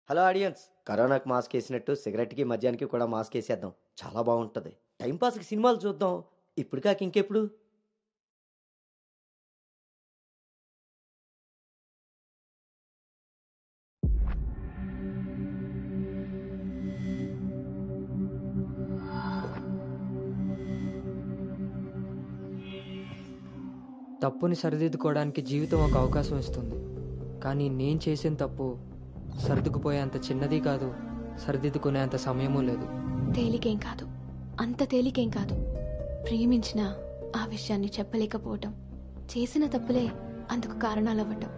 Hello audience, కరోనాకి mask వేసినట్టు సిగరెట్కి మద్యానికి కూడా మాస్క్ వేసేద్దాం. చాలా బాగుంటుంది. టైంపాస్కి సినిమాలు చూద్దాం. ఇప్పుడు కాక ఇంకెప్పుడు. తప్పుని సరిదిద్దుకోవడానికి జీవితం ఒక అవకాశం ఇస్తుంది. కానీ నేను చేసిన తప్పు సర్దుకుపోయేంత చిన్నది కాదు, సరిదిద్దుకునేంత సమయమూ లేదు. తేలికేం కాదు, అంత తేలికేం కాదు. ప్రేమించిన ఆ విషయాన్ని చెప్పలేకపోవటం, చేసిన తప్పులే అందుకు కారణాలవ్వటం.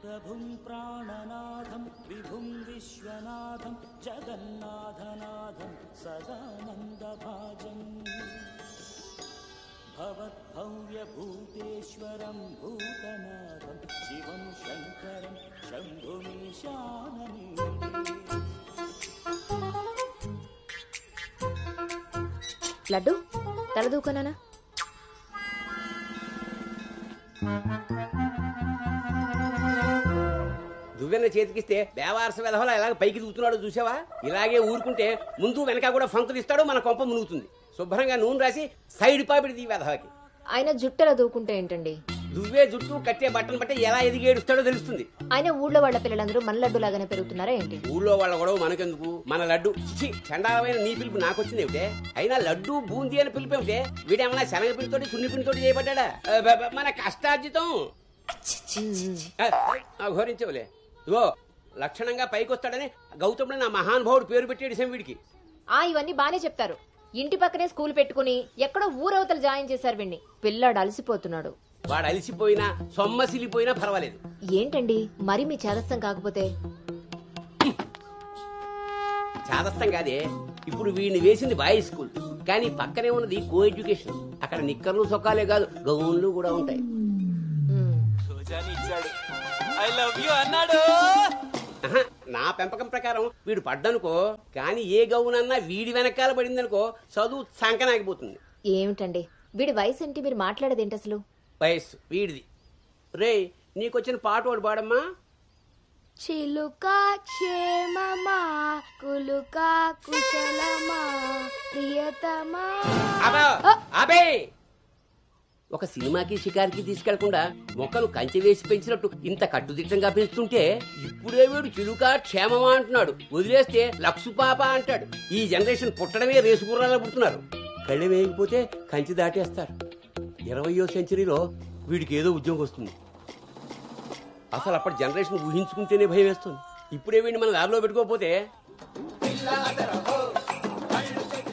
ప్రభుం ప్రాణనాథం విభుం విశ్వనాథం జగన్నాథనాథం సదానందభాజం భవద్భవ్యభూతేశ్వరం భూతనాథం శివం శంకరం శంభుమీశానని. లడ్డు తలదూకొనానా? దువ్వెన చేతికిస్తే దేవారస వెధవలా ఎలాగ పైకి దూకుతున్నాడో చూసావా? ఇలాగే ఊరుకుంటే ముందు వెనక కూడా ఫంకులు ఇస్తాడు, మన కొంప మునుగుతుంది. శుభ్రంగా నూనె రాసి సైడ్ పాపిడి వెధవకి. ఆయన జుట్టెలా దూకుంటే ఏంటండి? దువ్వే జుట్టు కట్టే బట్టలు బట్టే ఎలా ఎదిగేడుస్తాడో తెలుస్తుంది. ఆయన ఊళ్ళో వాళ్ళ పిల్లలందరూ మన లడ్డు లాగానే పెరుగుతున్నారా ఏంటి? ఊళ్ళో వాళ్ళ గొడవ మనకెందుకు? మన లడ్డు చండాలమైన నీ పిలుపు నాకొచ్చింది ఏమిటే? అయినా లడ్డు బూందీ అని పిలుపు ఏమిటే? వీడేమన్నా శనగ పిండితోటి సున్ని పిండితోటి చేయబడ్డా? మన కష్టార్జితం ఘోరించవులే. ఇగో లక్షణంగా పైకొస్తాడని గౌతముడు నా మహానుభావుడు పేరు పెట్టాడు వీడికి. ఇవన్నీ బానే చెప్తారు. ఇంటి పక్కనే స్కూల్ పెట్టుకుని ఎక్కడో ఊరవతలు జాయిన్ చేశారు వీడిని. పిల్లాడు అలసిపోతున్నాడు. వాడు అలిసిపోయినా సొమ్మసిలిపోయినా పర్వాలేదు. ఏంటండి మరి మీ చేదస్తం కాకపోతే? చాదస్తం కాదే. ఇప్పుడు వీడిని వేసింది బాయ్స్ స్కూల్, కానీ పక్కనే ఉన్నది కో ఎడ్యుకేషన్. అక్కడ నిక్కర్లు సొక్కాలే కాదు, గౌన్లు కూడా ఉంటాయి. నా పెంపకం ప్రకారం వీడు పడ్డనుకో, కానీ ఏ గౌనన్నా వీడి వెనకాల పడిందనుకో చదువు సంకనాగిపోతుంది. ఏమిటండి వీడి వయసు ఏంటి? మీరు మాట్లాడేదేంటి అసలు? వయస్సు వీడిది. రే, నీకొచ్చిన పాట వాడు పాడమ్మా. చిలుకా క్షేమమా కులుకా కుశలమా ప్రియతమా. అబే, ఒక సినిమాకి షికారికి తీసుకెళ్లకుండా మొక్కలు కంచె వేసి పెంచినట్టు ఇంత కట్టుదిట్టంగా పెంచుతుంటే ఇప్పుడే వీడు చిలుకా క్షేమమా అంటున్నాడు. వదిలేస్తే లక్సు పాప అంటాడు. ఈ జనరేషన్ పుట్టడమే రేసు గుర్రాలా పుడుతున్నారు. కళ్ళు వేయకపోతే కంచె దాటేస్తారు. 20వ సెంచరీలో వీడికి ఏదో ఉద్యోగం వస్తుంది. అసలు అప్పటి జనరేషన్ ఊహించుకుంటేనే భయం వేస్తుంది. ఇప్పుడే వీడిని మన దారిలో పెట్టుకోకపోతే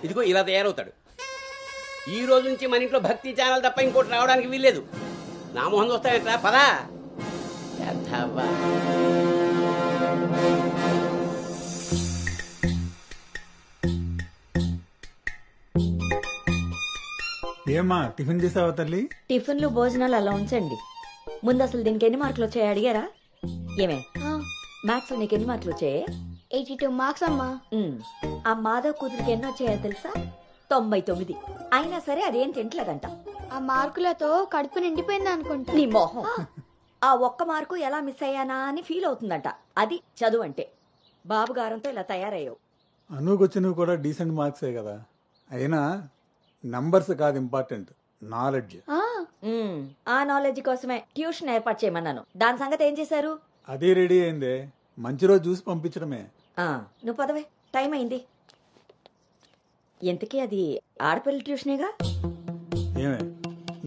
ఇదిగో ఇలా తయారవుతాడు. ఈ రోజు నుంచి మన ఇంట్లో భక్తి ఛానల్ తప్ప ఇంకోటి రావడానికి వీల్లేదు. నా మొహం వస్తాయంట పదా. ఏమ్మా టిఫిన్ చేసావా తల్లి? టిఫిన్లు భోజనాలు అలా ఉంచండి. ముందు అసలు దీనికి ఎన్ని మార్కులు వచ్చాయి అడిగారా? ఏమే మ్యాథ్స్ లో నీకు ఎన్ని మార్కులు వచ్చాయి? 82 మార్క్స్ అమ్మా. ఆ మాధవ్ కూతురికి ఎన్ని వచ్చాయో తెలుసా? 99. అయినా సరే అదేం తింటలేదంట. ఆ మార్కులతో కడుపు నిండిపోయింది అనుకుంటా. నీ మొహం. ఆ ఒక్క మార్కు ఎలా మిస్ అయ్యానా అని ఫీల్ అవుతుందంట. అది చదువు అంటే. బాబుగారంతో ఇలా తయారయ్యావు. అనుకొచ్చినవి కూడా డీసెంట్ మార్క్సే కదా. అయినా నంబర్స్ కాదు ఇంపార్టెంట్, నాలెడ్జ్. ఆ నాలెడ్జ్ కోసమే ట్యూషన్ ఏర్పాటు చేయమన్నాను. దాని సంగతి ఏం చేశారు? అదే రెడీ అయిందే, మంచి రోజు చూసి పంపించడమే. నువ్వు పదవే, టైం అయింది. ఎంతకీ అది ఆడపిల్లల ట్యూషనేగా? ఏమే,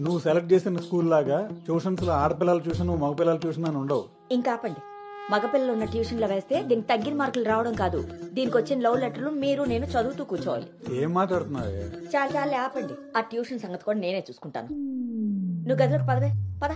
నువ్వు సెలెక్ట్ చేసిన స్కూల్ లాగా ట్యూషన్స్ లో ఆడపిల్లల ట్యూషన్ మగపిల్లల ట్యూషన్ అని ఉండవు. ఇంకా ఆపండి. మగపిల్లలు ఉన్న ట్యూషన్ లో వేస్తే దీనికి తగ్గిన మార్కులు రావడం కాదు, దీనికి వచ్చిన లవ్ లెటర్లు మీరు నేను చదువుతూ కూర్చోవాలి. ఏం మాట్లాడుతున్నావే? చాలా ఆపండి. ఆ ట్యూషన్ సంగతి కూడా నేనే చూసుకుంటాను. నువ్వు గదిలోకి పదవే, పద.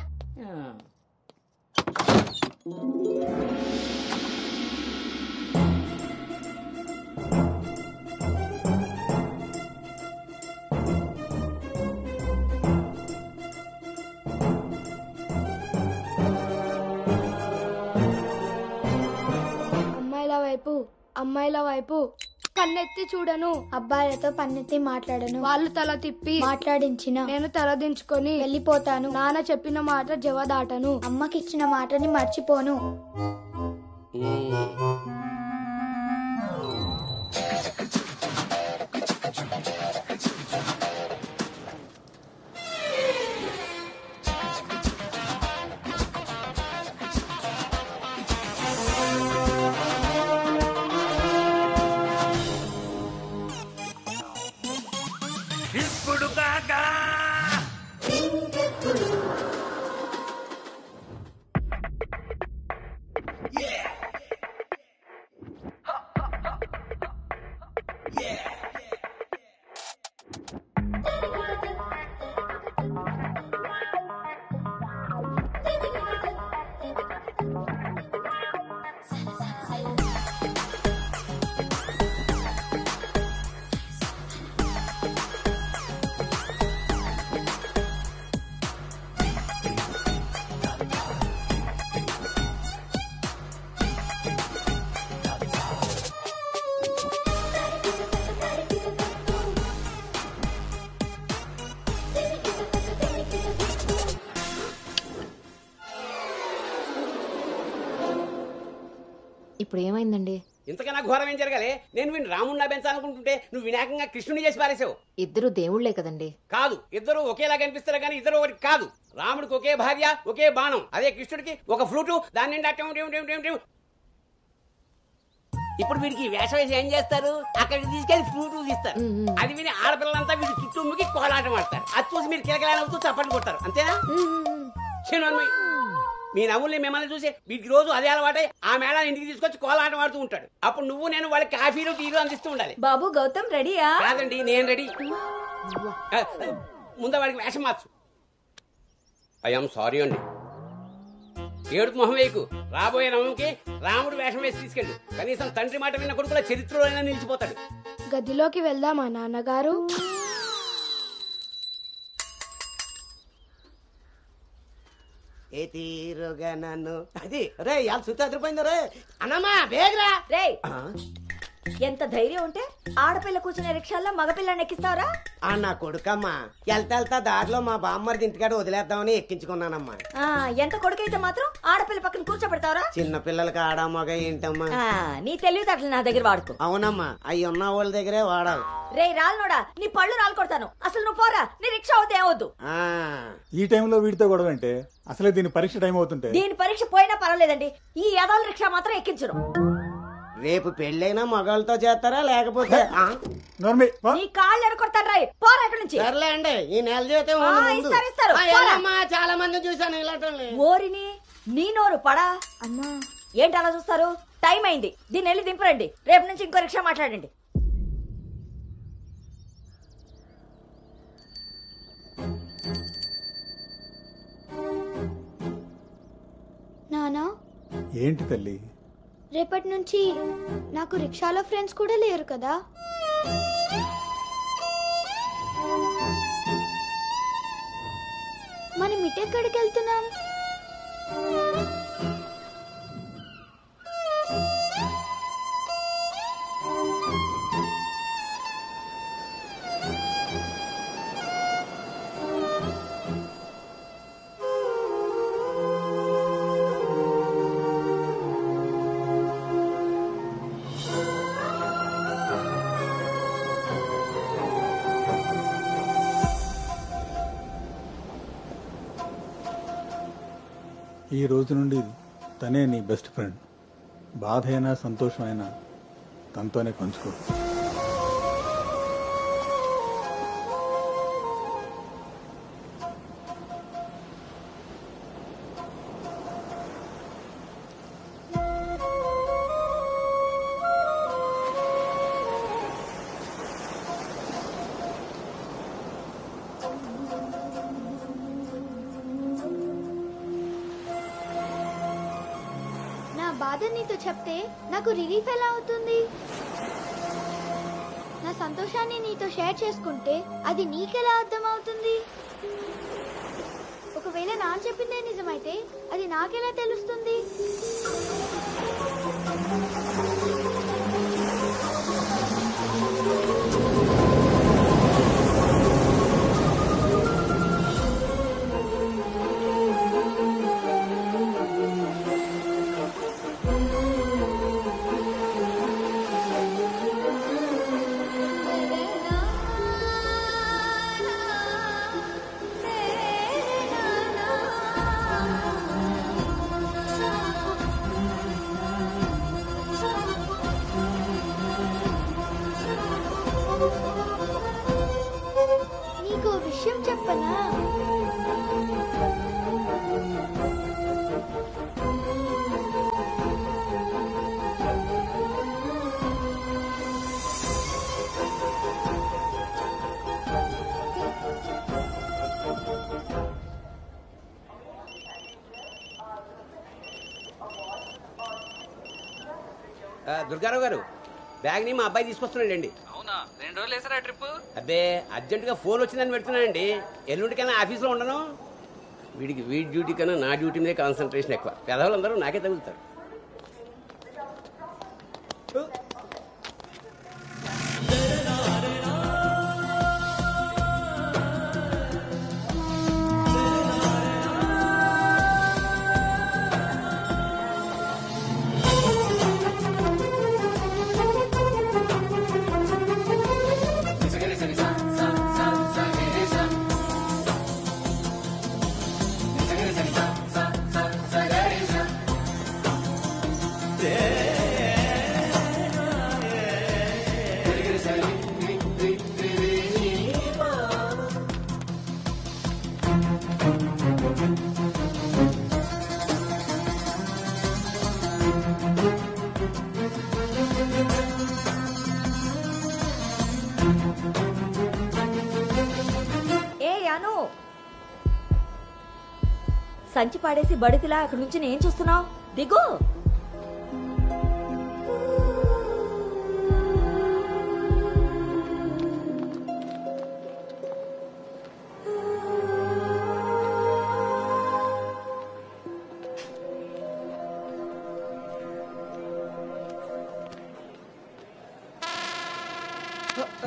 అమ్మాయిల వైపు కన్నెత్తి చూడను, అబ్బాయిలతో పన్నెత్తి మాట్లాడను, వాళ్ళు తల తిప్పి మాట్లాడించిన నేను తల దించుకొని వెళ్ళిపోతాను, నాన్న చెప్పిన మాట జవదాటను, అమ్మకిచ్చిన మాటని మర్చిపోను. ఇప్పుడు కాగా ఇప్పుడు ఏమైందండి? ఇంతకన్నా ఘోరం ఏం జరగాలి? నేను వీడిని రాముడినా పెంచాలనుకుంటుంటే నువ్వు వినాయకంగా కృష్ణుని చేసి పారేసావు. ఇద్దరు దేవుళ్లే కదండి. కాదు, ఇద్దరు ఒకేలా కనిపిస్తారు కానీ ఇద్దరు ఒకటి కాదు. రాముడికి ఒకే భార్య, ఒకే బాణం. అదే కృష్ణుడికి ఒక ఫ్లూటు, దాని నిండా ఇప్పుడు వీడికి వేషం వేసి ఏం చేస్తారు? అక్కడికి తీసుకెళ్లి ఫ్లూటు తీస్తారు. అది విని ఆడపిల్లలంతా వీడి చుట్టూ ముగి కోలాటం ఆడతారు. అది చూసి మీరు కిలకలాడుతూ చప్పట్లు కొడతారు. అంతేనా? మీ నవ్వుల్ని మిమ్మల్ని చూసి వీటికి రోజు అదే అలవాటై ఆ మేళాన్ని ఇంటికి తీసుకొచ్చి కోలాటం ఆడుతూ ఉంటాడు. అప్పుడు నువ్వు నేను వాళ్ళకి కాఫీలు టీలు అందిస్తూ ఉండాలి. బాబు గౌతమ్ రెడీయా? కాదండి, నేను రెడీ. ముందు వాడికి వేషం మార్చు. ఐఎమ్ సారీ అండి. ఏడుపు మొహం వేయకు. రాబోయే నవంకి రాముడు వేషం వేసి తీసుకెళ్ళు. కనీసం తండ్రి మాట విన్న కొడుకుల చరిత్రలో అయినా నిలిచిపోతాడు. గదిలోకి వెళ్దామా నాన్నగారు? ఏ తీరుగా నన్ను అది రే ఇవాళ సుత్తి అదిరిపోయింది రే అన్నమ్మా బేగరా రే. ఎంత ధైర్యం ఉంటే ఆడపిల్ల కూర్చునే రిక్షాల్లో మగపిల్లని ఎక్కిస్తావరా? నా కొడుకమ్మా వెళ్తా దారిలో మా బామ్మర్ది ఇంటికాడ వదిలేద్దామని ఎక్కించుకున్నానమ్మా. ఎంత కొడుకైతే మాత్రం ఆడపిల్ల పక్కన కూర్చోబెడతావరా? చిన్న పిల్లలకి ఆడ మగ ఏంటమ్మా? నీ తెలివితేటలు నా దగ్గర వాడుకో. అవునమ్మా, అవి ఉన్న వాళ్ళ దగ్గరే వాడాలి. రే రాలనోడా, నీ పళ్ళు రాలు కొడతాను. అసలు నువ్వు పోరా, నీ రిక్షా అవుతే ఏమవుద్దు. ఈ టైంలో వీడితో గొడవ అంటే అసలే దీని పరీక్ష టైం అవుతుంటే. దీని పరీక్ష పోయినా పర్వాలేదండి, ఈ యదాల రిక్షా మాత్రం ఎక్కించరు. రేపు పెళ్ళైనా మగాళ్ళతో చేస్తారా లేకపోతే నీ కాళ్ళు ఎరకొడతాను రాయ్, పోరా ఇక్కడి నుంచి. సర్లే అండి, ఈ నెల జీతం ఇస్తారు. చాలా మంది చూసాను ఇలాంటి. ఓరిని నీ నోరు పడా. అమ్మా ఏంటి అలా చూస్తారు? టైం అయింది, దీన్ని వెళ్ళి దింపరండి. రేపు నుంచి ఇంకో రిక్షా మాట్లాడండి. నానా ఏంటి తల్లి? రేపటి నుంచి నాకు రిక్షాలో ఫ్రెండ్స్ కూడా లేరు కదా? మనం ఇటెక్కడికి వెళ్తున్నాం? ఈ రోజు నుండి తనే నీ బెస్ట్ ఫ్రెండ్. బాధ అయినా సంతోషమైనా తనతోనే పంచుకో. బాధ నీతో చెప్తే నాకు రిలీఫ్ ఎలా అవుతుంది? నా సంతోషాన్ని నీతో షేర్ చేసుకుంటే అది నీకెలా అర్థం అవుతుంది? ఒకవేళ నాన్న చెప్పిందే నిజమైతే అది నాకెలా తెలుస్తుంది? విషయం చెప్పనా? దుర్గారావు గారు, బ్యాగ్ ని మా అబ్బాయి తీసుకొస్తున్నాడండి. అవునా, 2 రోజులు వేసారా ట్రిప్? అబ్బే, అర్జెంట్ గా ఫోన్ వచ్చిందని పెడుతున్నానండి. ఎల్లుండికైనా ఆఫీస్లో ఉండను. వీడి డ్యూటీ కన్నా నా డ్యూటీ మీద కాన్సన్ట్రేషన్ ఎక్కువ. పెదవులందరూ నాకే తగులుతారు. సంచి పాడేసి బడితిలా అక్కడి నుంచి నేను చూస్తున్నావు, దిగు.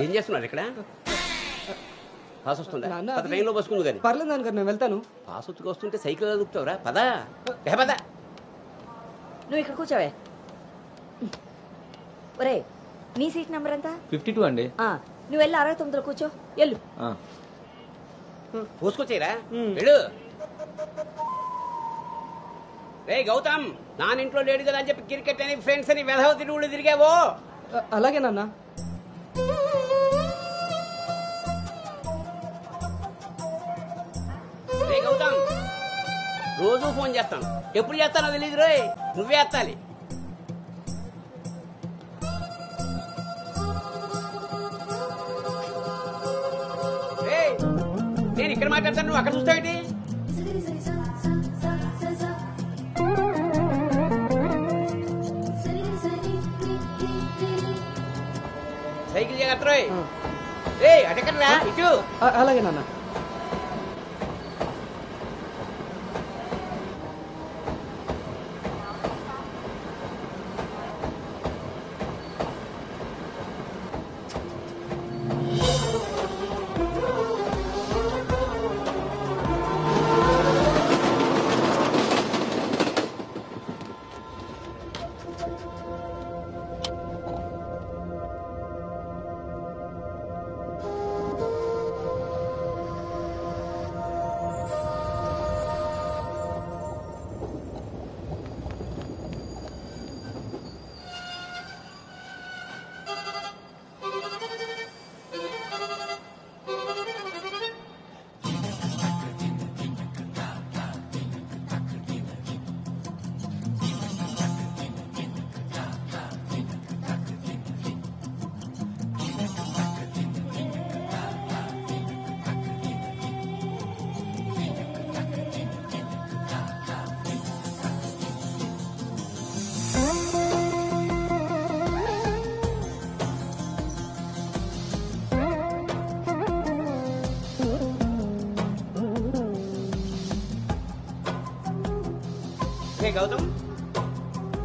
ఏం చేస్తున్నారు ఇక్కడ? పాస్ వస్తుందా? ట్రైన్లో బస్సుకుంది కానీ. పర్లేదు నాన్నగారు, నేను వెళ్తాను. పాస్ వచ్చుకు వస్తుంటే సైకిల్ దొక్కుతావురా? పదా పదా. నువ్వు ఇక్కడ కూర్చోవే. ఒరే, నీ సీట్ నెంబర్ ఎంత? 52 అండి. నువ్వు వెళ్ళి 69లో కూర్చో. వెళ్ళు. పోసుకొచ్చాయిరా, వెళ్ళు. రే గౌతమ్, నానింట్లో లేడు కదా అని చెప్పి క్రికెట్ అని ఫ్రెండ్స్ అని వెధవ తిరుగుళ్ళు తిరిగావో. అలాగే నాన్న. రే గౌతమ్, రోజు ఫోన్ చేస్తాను, ఎప్పుడు చేస్తానో తెలియదు రోయ్, నువ్వే ఎత్తాలి. నేను ఇక్కడ మాట్లాడతాను, నువ్వు అక్కడ చూస్తావేంటి? సైకిల్ జాగ్రత్త రోయ్. అటెక్కడరా, ఇటు. అలాగే నాన్న. గౌతమ్,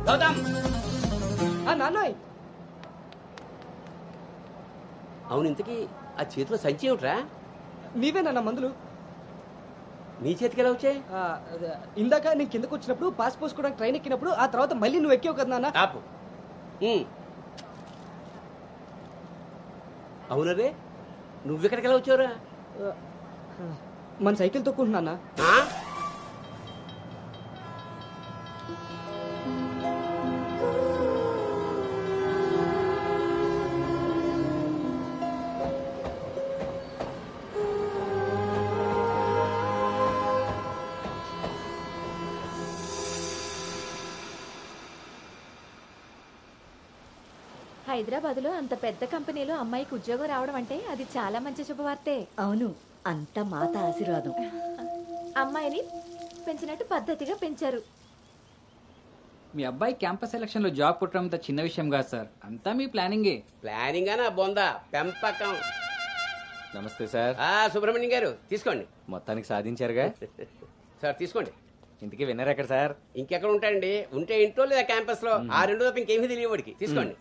గౌతమ్. నాన్నయ్, అవును, ఇంతకీ ఆ చేతిలో సంచి ఏమిట్రా? నీవే నాన్న మందులు. నీ చేతికి ఎలా వచ్చాయి? ఇందాక నేను కిందకు వచ్చినప్పుడు పాస్ పోసుకోవడానికి ట్రైన్ ఎక్కినప్పుడు, ఆ తర్వాత మళ్ళీ నువ్వు ఎక్కావు కదా నాన్న. ఆపు. అవునరే, నువ్వెక్కడికి ఎలా వచ్చావురా? మన సైకిల్ తొక్కుంటున్నా. హైదరాబాద్లో అంత పెద్ద కంపెనీలో అమ్మాయికి ఉద్యోగం రావడం అంటే అది చాలా మంచి శుభవార్తే. అవును, అంత మాత ఆశీర్వాదం. అమ్మాయిని పెంచినట్టు పద్ధతిగా పెంచారు. మీ అబ్బాయి క్యాంపస్ సెలక్షన్ లో జాబ్ కొట్టడం అంత చిన్న విషయం కాదు సార్, అంతా మీ ప్లానింగే. ప్లానింగ్ అనా బొందా పెంపకం. నమస్తే సార్. సుబ్రహ్మణ్యం గారు తీసుకోండి. మొత్తానికి సాధించారుగా. సార్ తీసుకోండి. ఇంతకీ విన్నర్ ఎక్కడ సార్? ఇంకెక్కడ ఉంటాయండి, ఉంటే ఇంట్లో లేదా క్యాంపస్ లో. ఆ రెండు తప్ప ఇంకేమీ తెలియవాడికి. తీసుకోండి.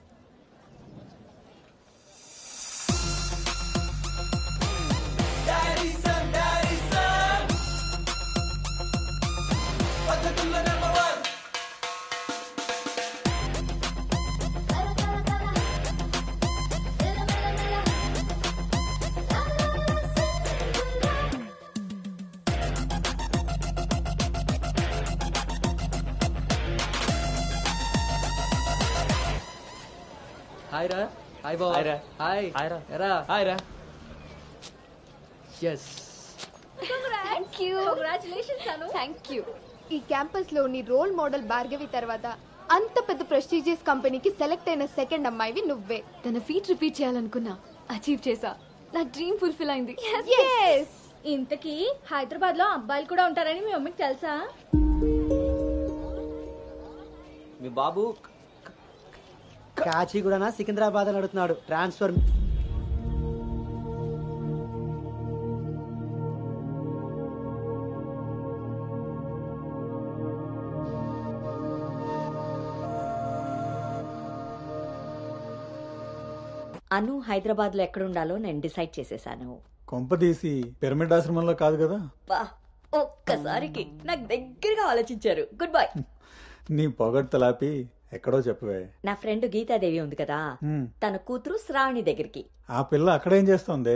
హాయ్ రా. హాయ్ బావ. హాయ్ రా. హాయ్. హాయ్ రా. ఎరా. హాయ్ రా. ఎస్. Thank you. ఈ క్యాంపస్ లో నీ రోల్ మోడల్ భార్గవి తర్వాత అంత పెద్ద ప్రెస్టీజియస్ కంపెనీకి సెలెక్ట్ అయిన సెకండ్ అమ్మాయివి నువ్వే. తన ఫీట్ రిపీట్ చేయాలనుకున్నా, అచీవ్ చేసా. నా డ్రీమ్ ఫుల్ఫిల్ అయింది. ఇంతకీ హైదరాబాద్ లో అబ్బాయిలు కూడా ఉంటారని మీ మమ్మీకి తెలుసా? మీ బాబు కాచిగూడనా సికింద్రాబాద్ అని అడుగుతున్నాడు. ట్రాన్స్ఫర్. అను హైదరాబాద్ లో ఎక్కడుండాలో నేను డిసైడ్ చేసేసాను. కొంపదీసి పిరమిడ్ ఆశ్రమంలో కాదు కదా? ఒక్కసారికి నాకు దగ్గరగా ఆలోచించారు. Good bye. నీ పొగడ్తలాపి ఎక్కడో చెప్పవే. నా ఫ్రెండ్ గీతాదేవి ఉంది కదా, తన కూతురు శ్రావణి దగ్గరికి. ఆ పిల్ల అక్కడేం చేస్తోంది?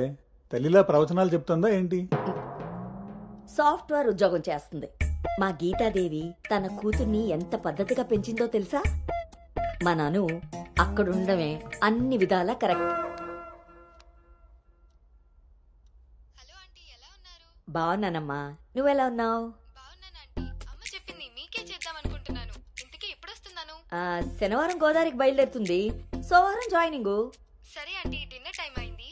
తల్లిలా ప్రవచనాలు చెప్తుందా ఏంటి? సాఫ్ట్వేర్ ఉద్యోగం చేస్తుంది. మా గీతాదేవి తన కూతుర్ని ఎంత పద్ధతిగా పెంచిందో తెలుసా? మా నాను అక్కడుండమే అన్ని విధాలా కరెక్ట్. బాగున్నానమ్మా, నువ్వెలా ఉన్నావు? శనివారం గోదావరికి బయలుదేరుతుంది, సోమవారం జాయినింగ్. సరే ఆంటీ, డిన్నర్ టైం అయింది.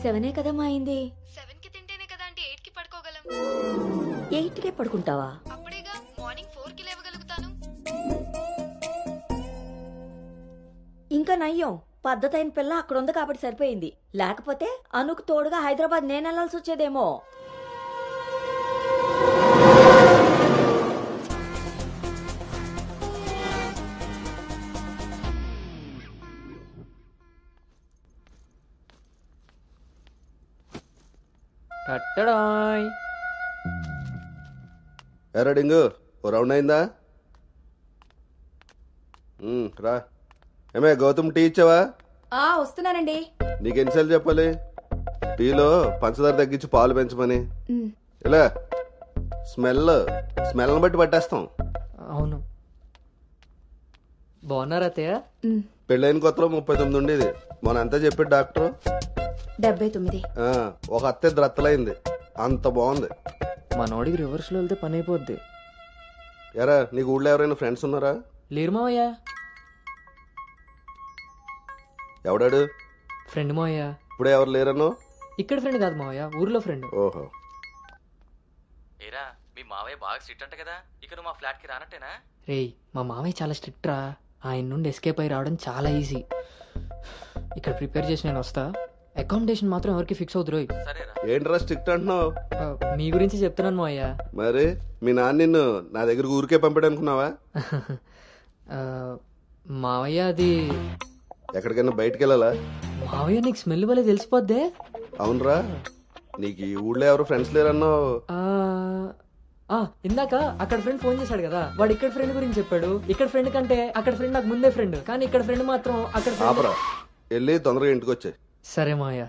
7 కదమ్మా అయింది. 7 కి తింటేనే కదా ఆంటీ 8 కి పడుకోగలం. 8 కే పడుకుంటావా? అప్పుడేగా మార్నింగ్ 4 కి లేవగలుగుతాను. ఇంకా నయ్యం, పద్ధతైన పిల్ల అక్కడ ఉంది కాబట్టి సరిపోయింది. లేకపోతే అనుకు తోడుగా హైదరాబాద్ నేను వెళ్లాల్సి వచ్చేదేమో. ఎరా డింగు, ఓ రౌండ్ అయిందా? రా. ఏమే గౌతమ్, టీ ఇచ్చావా? వస్తున్నానండి. నీకెన్నిసార్లు చెప్పాలి టీలో పంచదార తగ్గించి పాలు పెంచమని? ఇలా స్మెల్ బట్టి పట్టేస్తాం. అవును. బాగున్నారా అత్తయ్య? పెళ్ళైన కొత్తలో 39 ఉండేది. మొన్న అంతా చెప్పాడు డాక్టర్. 79. ఒక అత్తే ద్రత్తలైంది. అంత బాగుంది. మనోడికి రివర్స్ లో వెళ్తే పని అయిపోద్ది. ఎరా, నీకు ఊళ్ళో ఎవరైనా ఫ్రెండ్స్ ఉన్నారా? లేరు మావయ్య. ఎవడాడు? ఫ్రెండ్ మావయ్య. ఇప్పుడే ఎవరు లేరను? ఇక్కడ ఫ్రెండ్ కాదు మావయ్య, ఊర్లో ఫ్రెండ్. ఓహో. ఏరా, మీ మావయ్య బాగా స్ట్రిక్ట్ అంట కదా, ఇక నువ్వు మా ఫ్లాట్ కి రానట్టేనా? రేయ్, మా మావయ్య చాలా స్ట్రిక్ట్ రా. ఆయన నుండి ఎస్కేప్ అయి రావడం చాలా ఈజీ. ఇక్కడ ప్రిపేర్ చేసి నేను వస్తా. అకామిడేషన్ మాత్రం ఎవరికి ఫిక్స్ అవుతురు. ఏంట్రా స్ట్రిక్ట్ అంటున్నావు? మీ గురించి చెప్తున్నాను మావయ్య. మరి మీ నాన్న నిన్ను నా దగ్గరకు ఊరికే పంపాడు అనుకున్నావా? మావయ్య అది ఎక్కడికైనా బయటికి వెళ్ళాలా? మావయ్య నీకు స్మెల్ వల్ల తెలిసిపోద్దే. అవునరా, నీకు ఈ ఊళ్ళో ఎవరు ఫ్రెండ్స్ లేరన్నావు. ఇందాక అక్కడ ఫ్రెండ్ ఫోన్ చేశాడు కదా, వాడు ఇక్కడ ఫ్రెండ్ గురించి చెప్పాడు. ఇక్కడ ఫ్రెండ్ కంటే అక్కడ ఫ్రెండ్ నాకు ముందే ఫ్రెండ్, కానీ ఇక్కడ ఫ్రెండ్ మాత్రం అక్కడ ఆపరా, వెళ్ళి తొందరగా ఇంటికి వచ్చాయి. సరే మావయ్య.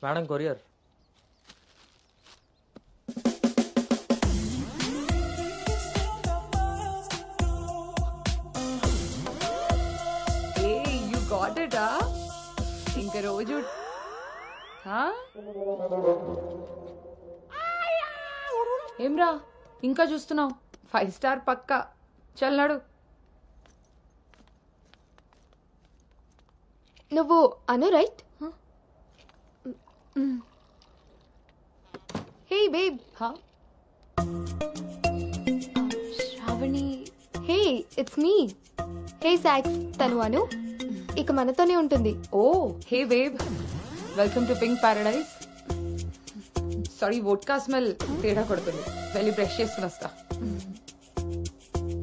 Madam, courier. ఇంక రోజు ఏమ్రా ఇంకా చూస్తున్నావు? 5 స్టార్ పక్కా. చల్లాడు. నువ్వు Anu right? Hey babe. Shravani. Hey it's me. Hey సాక్స్, తను అను. ఇక మనతోనే ఉంటుంది. ఓ హే వేవ్, welcome to pink paradise. Sorry, vodka smell తేడా కొడుతుంది. వెళ్ళి బ్రష్ చేసుకుని వస్తా.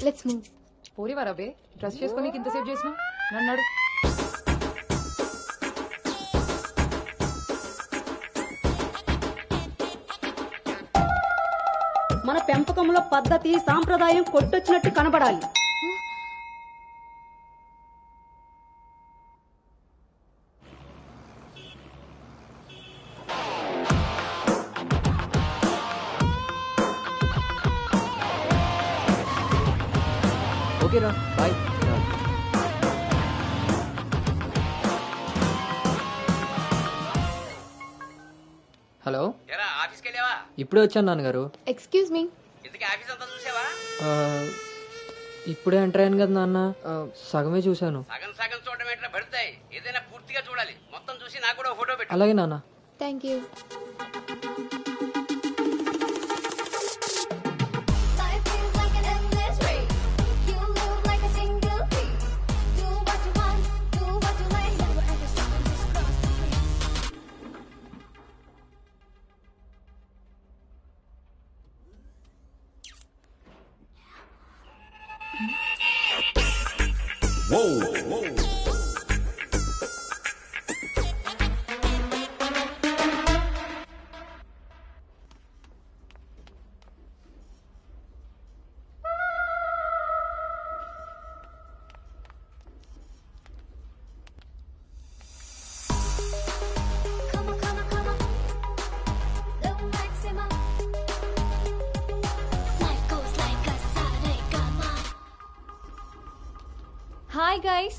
Let's move. పోరివారా బే, డ్రెస్ చేసుకుని ఇంతసేపు చేసినా? నన్నాడు. మన పెంపకంలో పద్ధతి సాంప్రదాయం కొట్టొచ్చినట్టు కనబడాలి. ఓకేరా, బాయ్. హలో, ఆఫీస్కి వెళ్ళావా? ఇప్పుడే వచ్చాను నాన్నగారు. Excuse me. ఇంతకీ ఆఫీస్ అంతా చూసావా? ఇప్పుడే ఎంటర్ అయ్యాను కదా నాన్న, సగమే చూశాను. సగం సగం చూడడం ఏంటో పడతాయి. ఏదైనా పూర్తిగా చూడాలి. మొత్తం చూసి నాకు కూడా ఫోటో పెట్టు. అలాగే నాన్న. Thank you. Hi guys,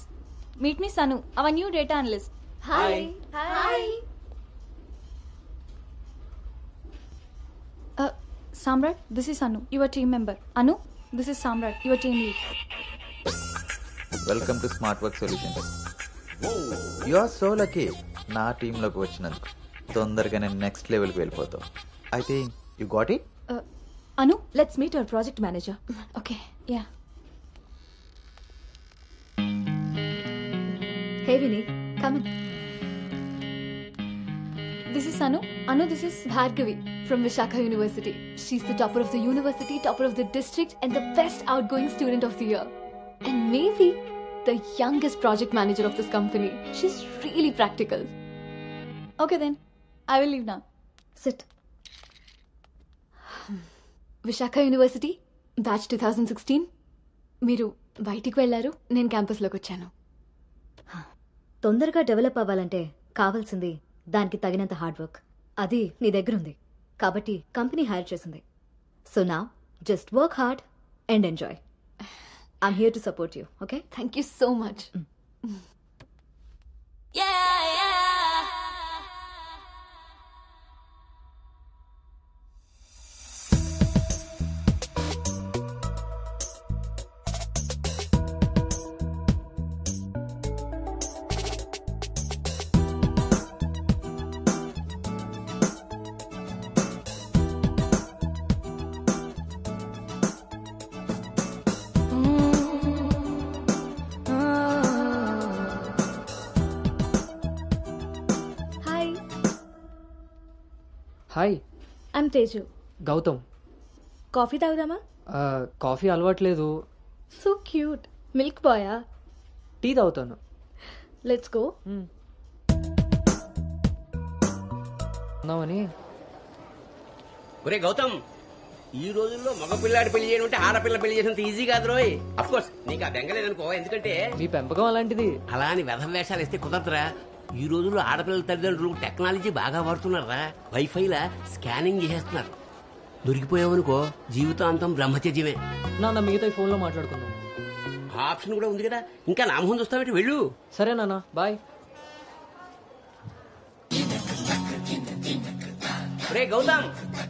meet me Sanu, our new data analyst. Hi. Hi. Samrat, this is Anu, your team member. Anu, this is Samrat, your team lead. Welcome to smart work solutions. You are so lucky నా టీంలోకి వచ్చినందుకు. తొందరగానే next లెవెల్కి వెళ్ళిపోతావు. I think you got it. Anu, let's meet our project manager. Okay, yeah. Hey Vinny, come in. This is Anu. Anu, this is Bhargavi from Vishakha University. She's the topper of the university, topper of the district, and the best outgoing student of the year. And maybe the youngest project manager of this company. She's really practical. Okay then, I will leave now. Sit. Vishakha University, batch 2016. మీరు బయటికి వెళ్ళారు, నేను క్యాంపస్లోకి వచ్చాను. తొందరగా develop అవ్వాలంటే కావాల్సింది దానికి తగినంత హార్డ్ వర్క్. అది నీ దగ్గరుంది కాబట్టి కంపెనీ హైర్ చేసింది. సో నా just work hard and enjoy. I'm here to support you. Okay, thank you so much. Hi, I'm Teju. Gautam. Coffee తాగుదామా? కాఫీ అలవాట్లేదు. So cute. మిల్క్ బాయా? టీ తాగుతాను. Let's go. ఉన్నామని. ఒరే గౌతమ్, ఈ రోజుల్లో మగ పిల్లాడి పెళ్లి చేయడం అంటే ఆడపిల్ల పెళ్లి చేయడంత ఈజీ కాదు రోయ్. అఫ్ కోర్స్ నీకు ఆ బెంగలేదనుకో, ఎందుకంటే మీ పెంపకం అలాంటిది. అలా అని వెధం వేషాలు వేస్తే కుదరదురా. ఈ రోజుల్లో ఆడపిల్లల తల్లిదండ్రులు టెక్నాలజీ బాగా వాడుతున్నారా. వైఫైలా స్కానింగ్ చేసేస్తున్నారు. దొరికిపోయావనుకో జీవితాంతం బ్రహ్మచర్యమే. నాన్న మిగతా ఫోన్లో మాట్లాడుకుందాం. ఆప్షన్ కూడా ఉంది కదా. ఇంకా నా మొహం చూస్తావేంటి, వెళ్ళు. సరే నాన్న, బాయ్. రే గౌతమ్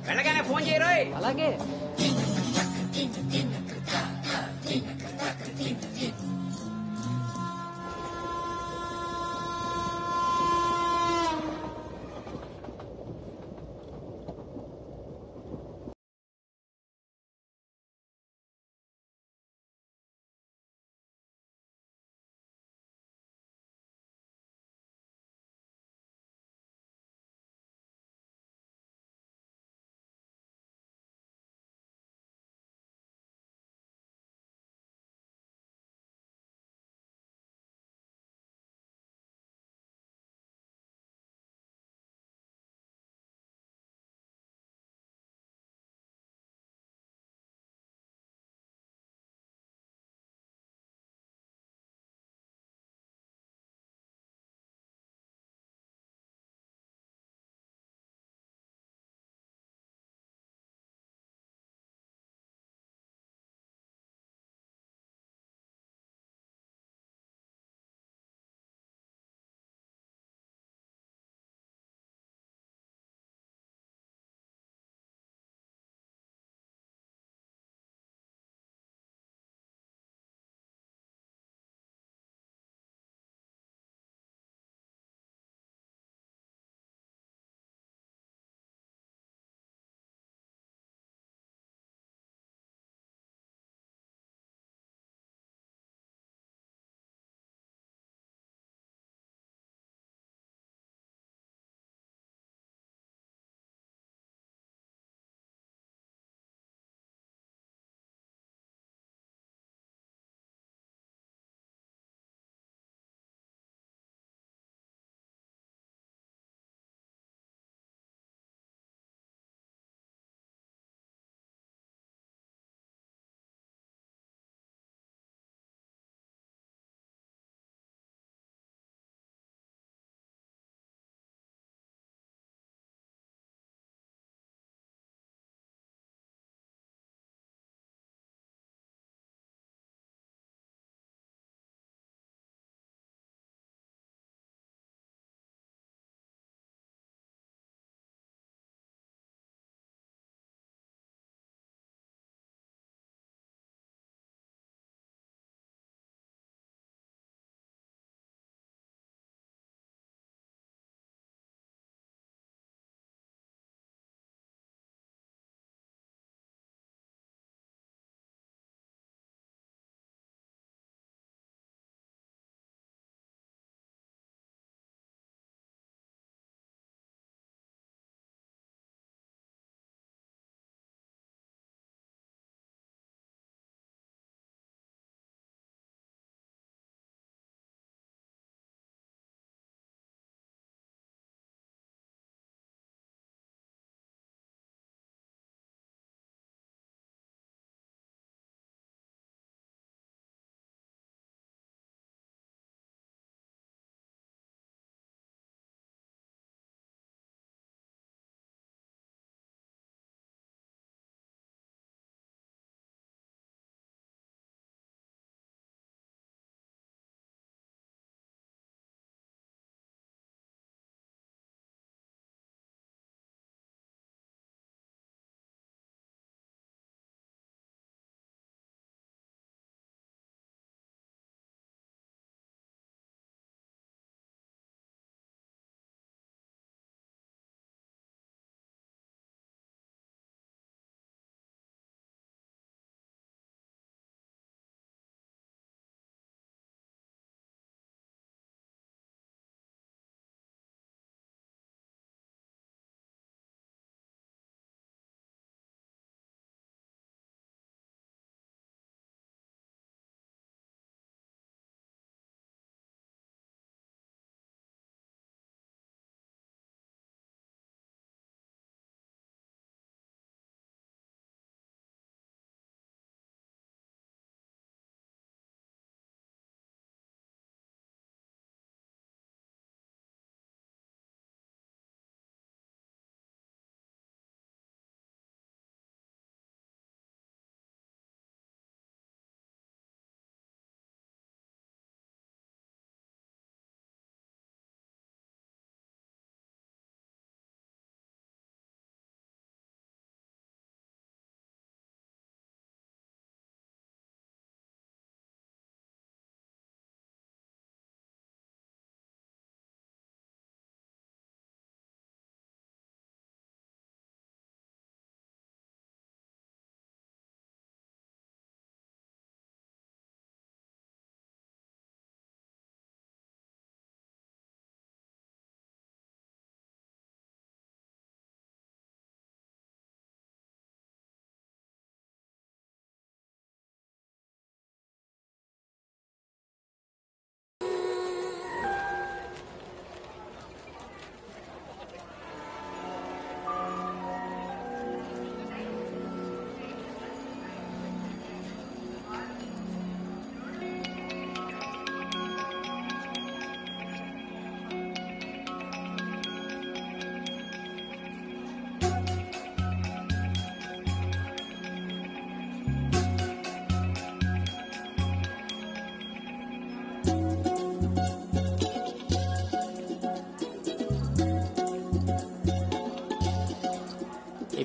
వెళ్ళగానే ఫోన్ చేయరోయ్. అలాగే.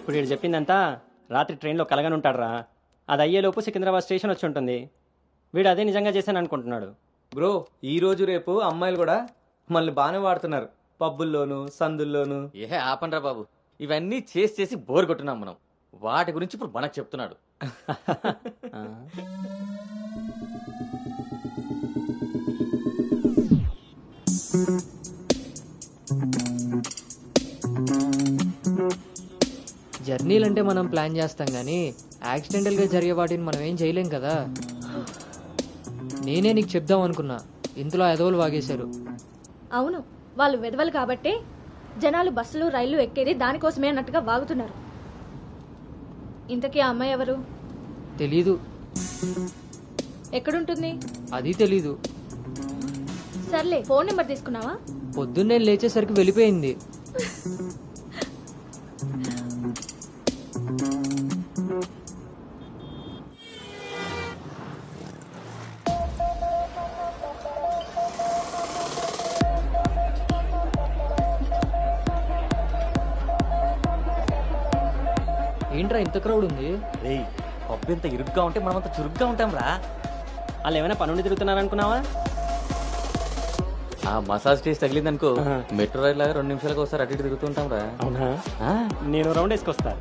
ఇప్పుడు వీడు చెప్పిందంతా రాత్రి ట్రైన్లో కలగని ఉంటాడురా. అది అయ్యేలోపు సికింద్రాబాద్ స్టేషన్ వచ్చి ఉంటుంది. వీడు అదే నిజంగా చేశాను అనుకుంటున్నాడు. బ్రో ఈ రోజు రేపు అమ్మాయిలు కూడా మనల్ని బాగానే వాడుతున్నారు, పబ్బుల్లోను సందుల్లోను. ఏ ఆపండ్రా బాబు, ఇవన్నీ చేసి చేసి బోర్ కొట్టున్నాం మనం. వాటి గురించి ఇప్పుడు మనకు చెప్తున్నాడు. జర్నీలంటే మనం ప్లాన్ చేస్తాం కానీ యాక్సిడెంటల్గా జరిగే వాటిని మనం ఏం చేయలేం కదా. నేనే నీకు చెప్దాం అనుకున్నా, ఇంతలో ఎదవలు వాగేశారు. అవును, వాళ్ళు వెదవలు కాబట్టే జనాలు బస్సులు రైళ్లు ఎక్కేది దానికోసమే అన్నట్టుగా వాగుతున్నారు. ఇంతకీ ఆ అమ్మాయి ఎవరు? తెలీదు. ఎక్కడుంటుంది? అది తెలీదు. సర్లే, ఫోన్ నెంబర్ తీసుకున్నావా? పొద్దున్నే లేచేసరికి వెళ్ళిపోయింది. ఏంట్రా ఇంత క్రౌడ్ ఉంది? రేయ్, పబ్బు ఎంత ఇరుగ్గా ఉంటే మనం అంత చురుగ్గా ఉంటాం రా. వాళ్ళు ఏమైనా పనుండి తిరుగుతున్నారనుకున్నావా? ఆ మసాజ్ టేస్ట్ తగిలిందనుకో, మెట్రో రైల్ లాగా 2 నిమిషాలకు ఒకసారి అటు ఇటు తిరుగుతుంటాం రా. అవునా? నేను రౌండ్ వేసుకొస్తా.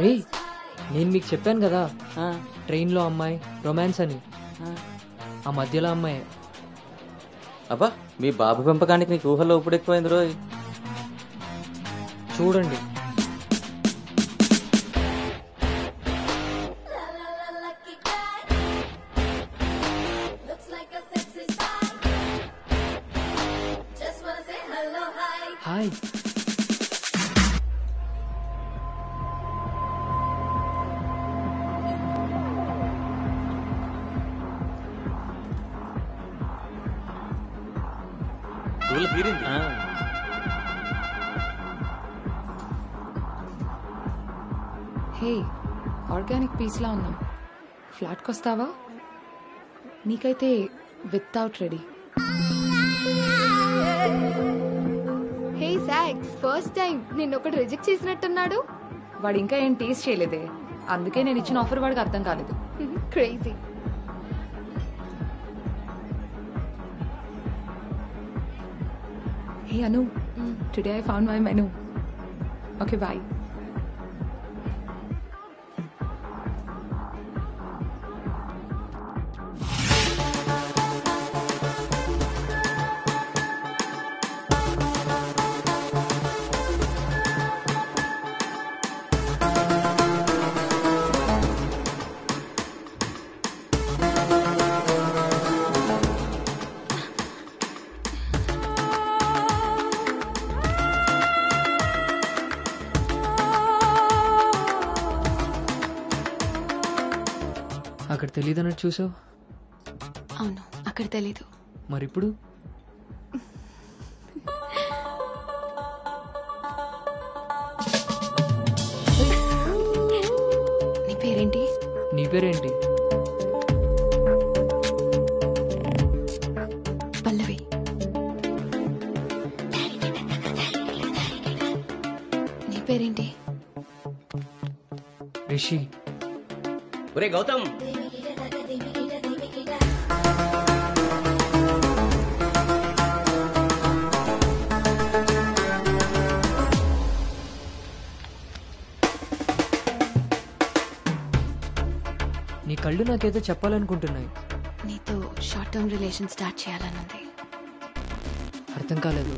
రే, నేను మీకు చెప్పాను కదా ట్రైన్లో అమ్మాయి రొమాన్స్ అని. ఆ మధ్యలో అమ్మాయి. అబ్బా, మీ బాబు పెంపకానికి నీకు ఊహల్లో ఇప్పుడు ఎక్కువైంది రోజు. చూడండి. హాయ్. హే, ఆర్గానిక్ పీస్లా ఉన్నాం. ఫ్లాట్కి వస్తావా? నీకైతే వితౌట్ రెడీ. హే సాక్స్, ఫస్ట్ టైం నిన్నొకటి రిజెక్ట్ చేసినట్టున్నాడు. వాడు ఇంకా ఏం టేస్ట్ చేయలేదే, అందుకే నేను ఇచ్చిన ఆఫర్ వాడికి అర్థం కాలేదు. Crazy. Hey Anu, today I found my menu. Okay, bye. అక్కడ తెలీదన్నట్టు చూసావు. అవును, అక్కడ తెలీదు. మరిప్పుడు నీ పేరేంటి? నీ పేరేంటి? పల్లవి. నీ పేరేంటి? రిషి. ఒరే గౌతమ్, నీ కళ్ళు నాకేదో చెప్పాలనుకుంటున్నాయి. నీతో షార్ట్ టర్మ్ రిలేషన్ స్టార్ట్ చేయాలనుంది. అర్థం కాలేదు.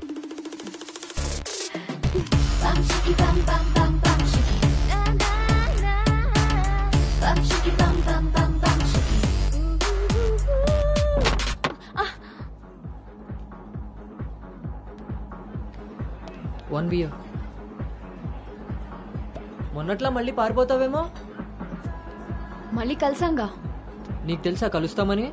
One beer. మొన్నట్లా మళ్ళీ పారిపోతావేమో. మళ్ళీ కలిసాంగా. నీకు తెలుసా కలుస్తామని?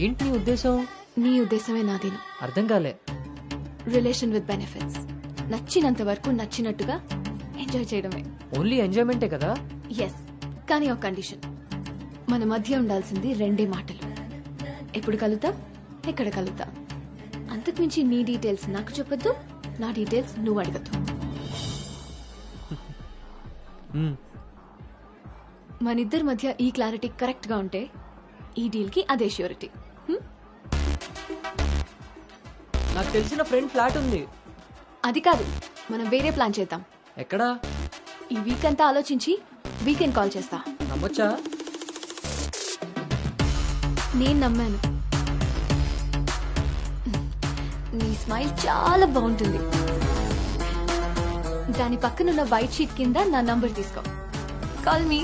ఏంటి నీ ఉద్దేశం? నీ ఉద్దేశమే నాదేను. అర్థం కాలే. Relation with benefits. నచ్చినంత వరకు నచ్చినట్టుగా ఎంజాయ్ చేయడమే. ఓన్లీ ఎంజాయ్మెంటే కదా? ఎస్, కానీ ఒక కండిషన్. మన మధ్య ఉండాల్సింది 2 మాటలు. ఎప్పుడు కలుద్దాం, ఎక్కడ కలుద్దాం. అంతకుమించి నీ డీటెయిల్స్ నాకు చెప్పొద్దు, నా డీటెయిల్స్ నువ్వు అడగద్దు. మనిద్దరి మధ్య ఈ క్లారిటీ కరెక్ట్ గా ఉంటే ఈ డీల్ కి అదే ష్యూరిటీ. నాకు తెలిసిన ఫ్రెండ్ ఫ్లాట్ ఉంది. అది కాదు, మనం వేరే ప్లాన్ చేద్దాం. ఎక్కడా? ఈ వీక్ అంతా ఆలోచించి వీకెండ్ కాల్ చేస్తా. నమ్మొచ్చా? నేను నమ్మాను. నీ స్మైల్ చాలా బాగుంటుంది. దాని పక్కనున్న వైట్ షీట్ కింద నా నంబర్ తీసుకో. Call me.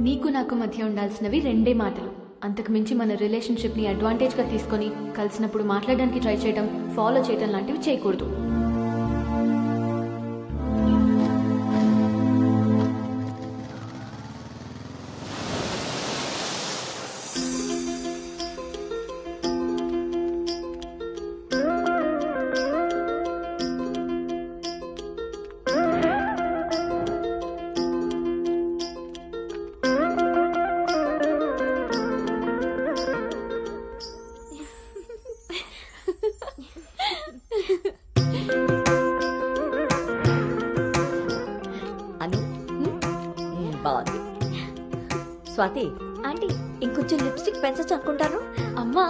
నీకు నాకు మధ్య ఉండాల్సినవి 2 మాటలు. అంతకు మించి మన రిలేషన్షిప్ ని అడ్వాంటేజ్ గా తీసుకొని కలిసినప్పుడు మాట్లాడడానికి ట్రై చేయడం, ఫాలో చేయడం లాంటివి చేయకూడదు. బాగుంది. స్వాతి ఆంటీ, ఇంకొంచెం లిప్స్టిక్ పెంచచ్చు అనుకుంటాను. అమ్మా,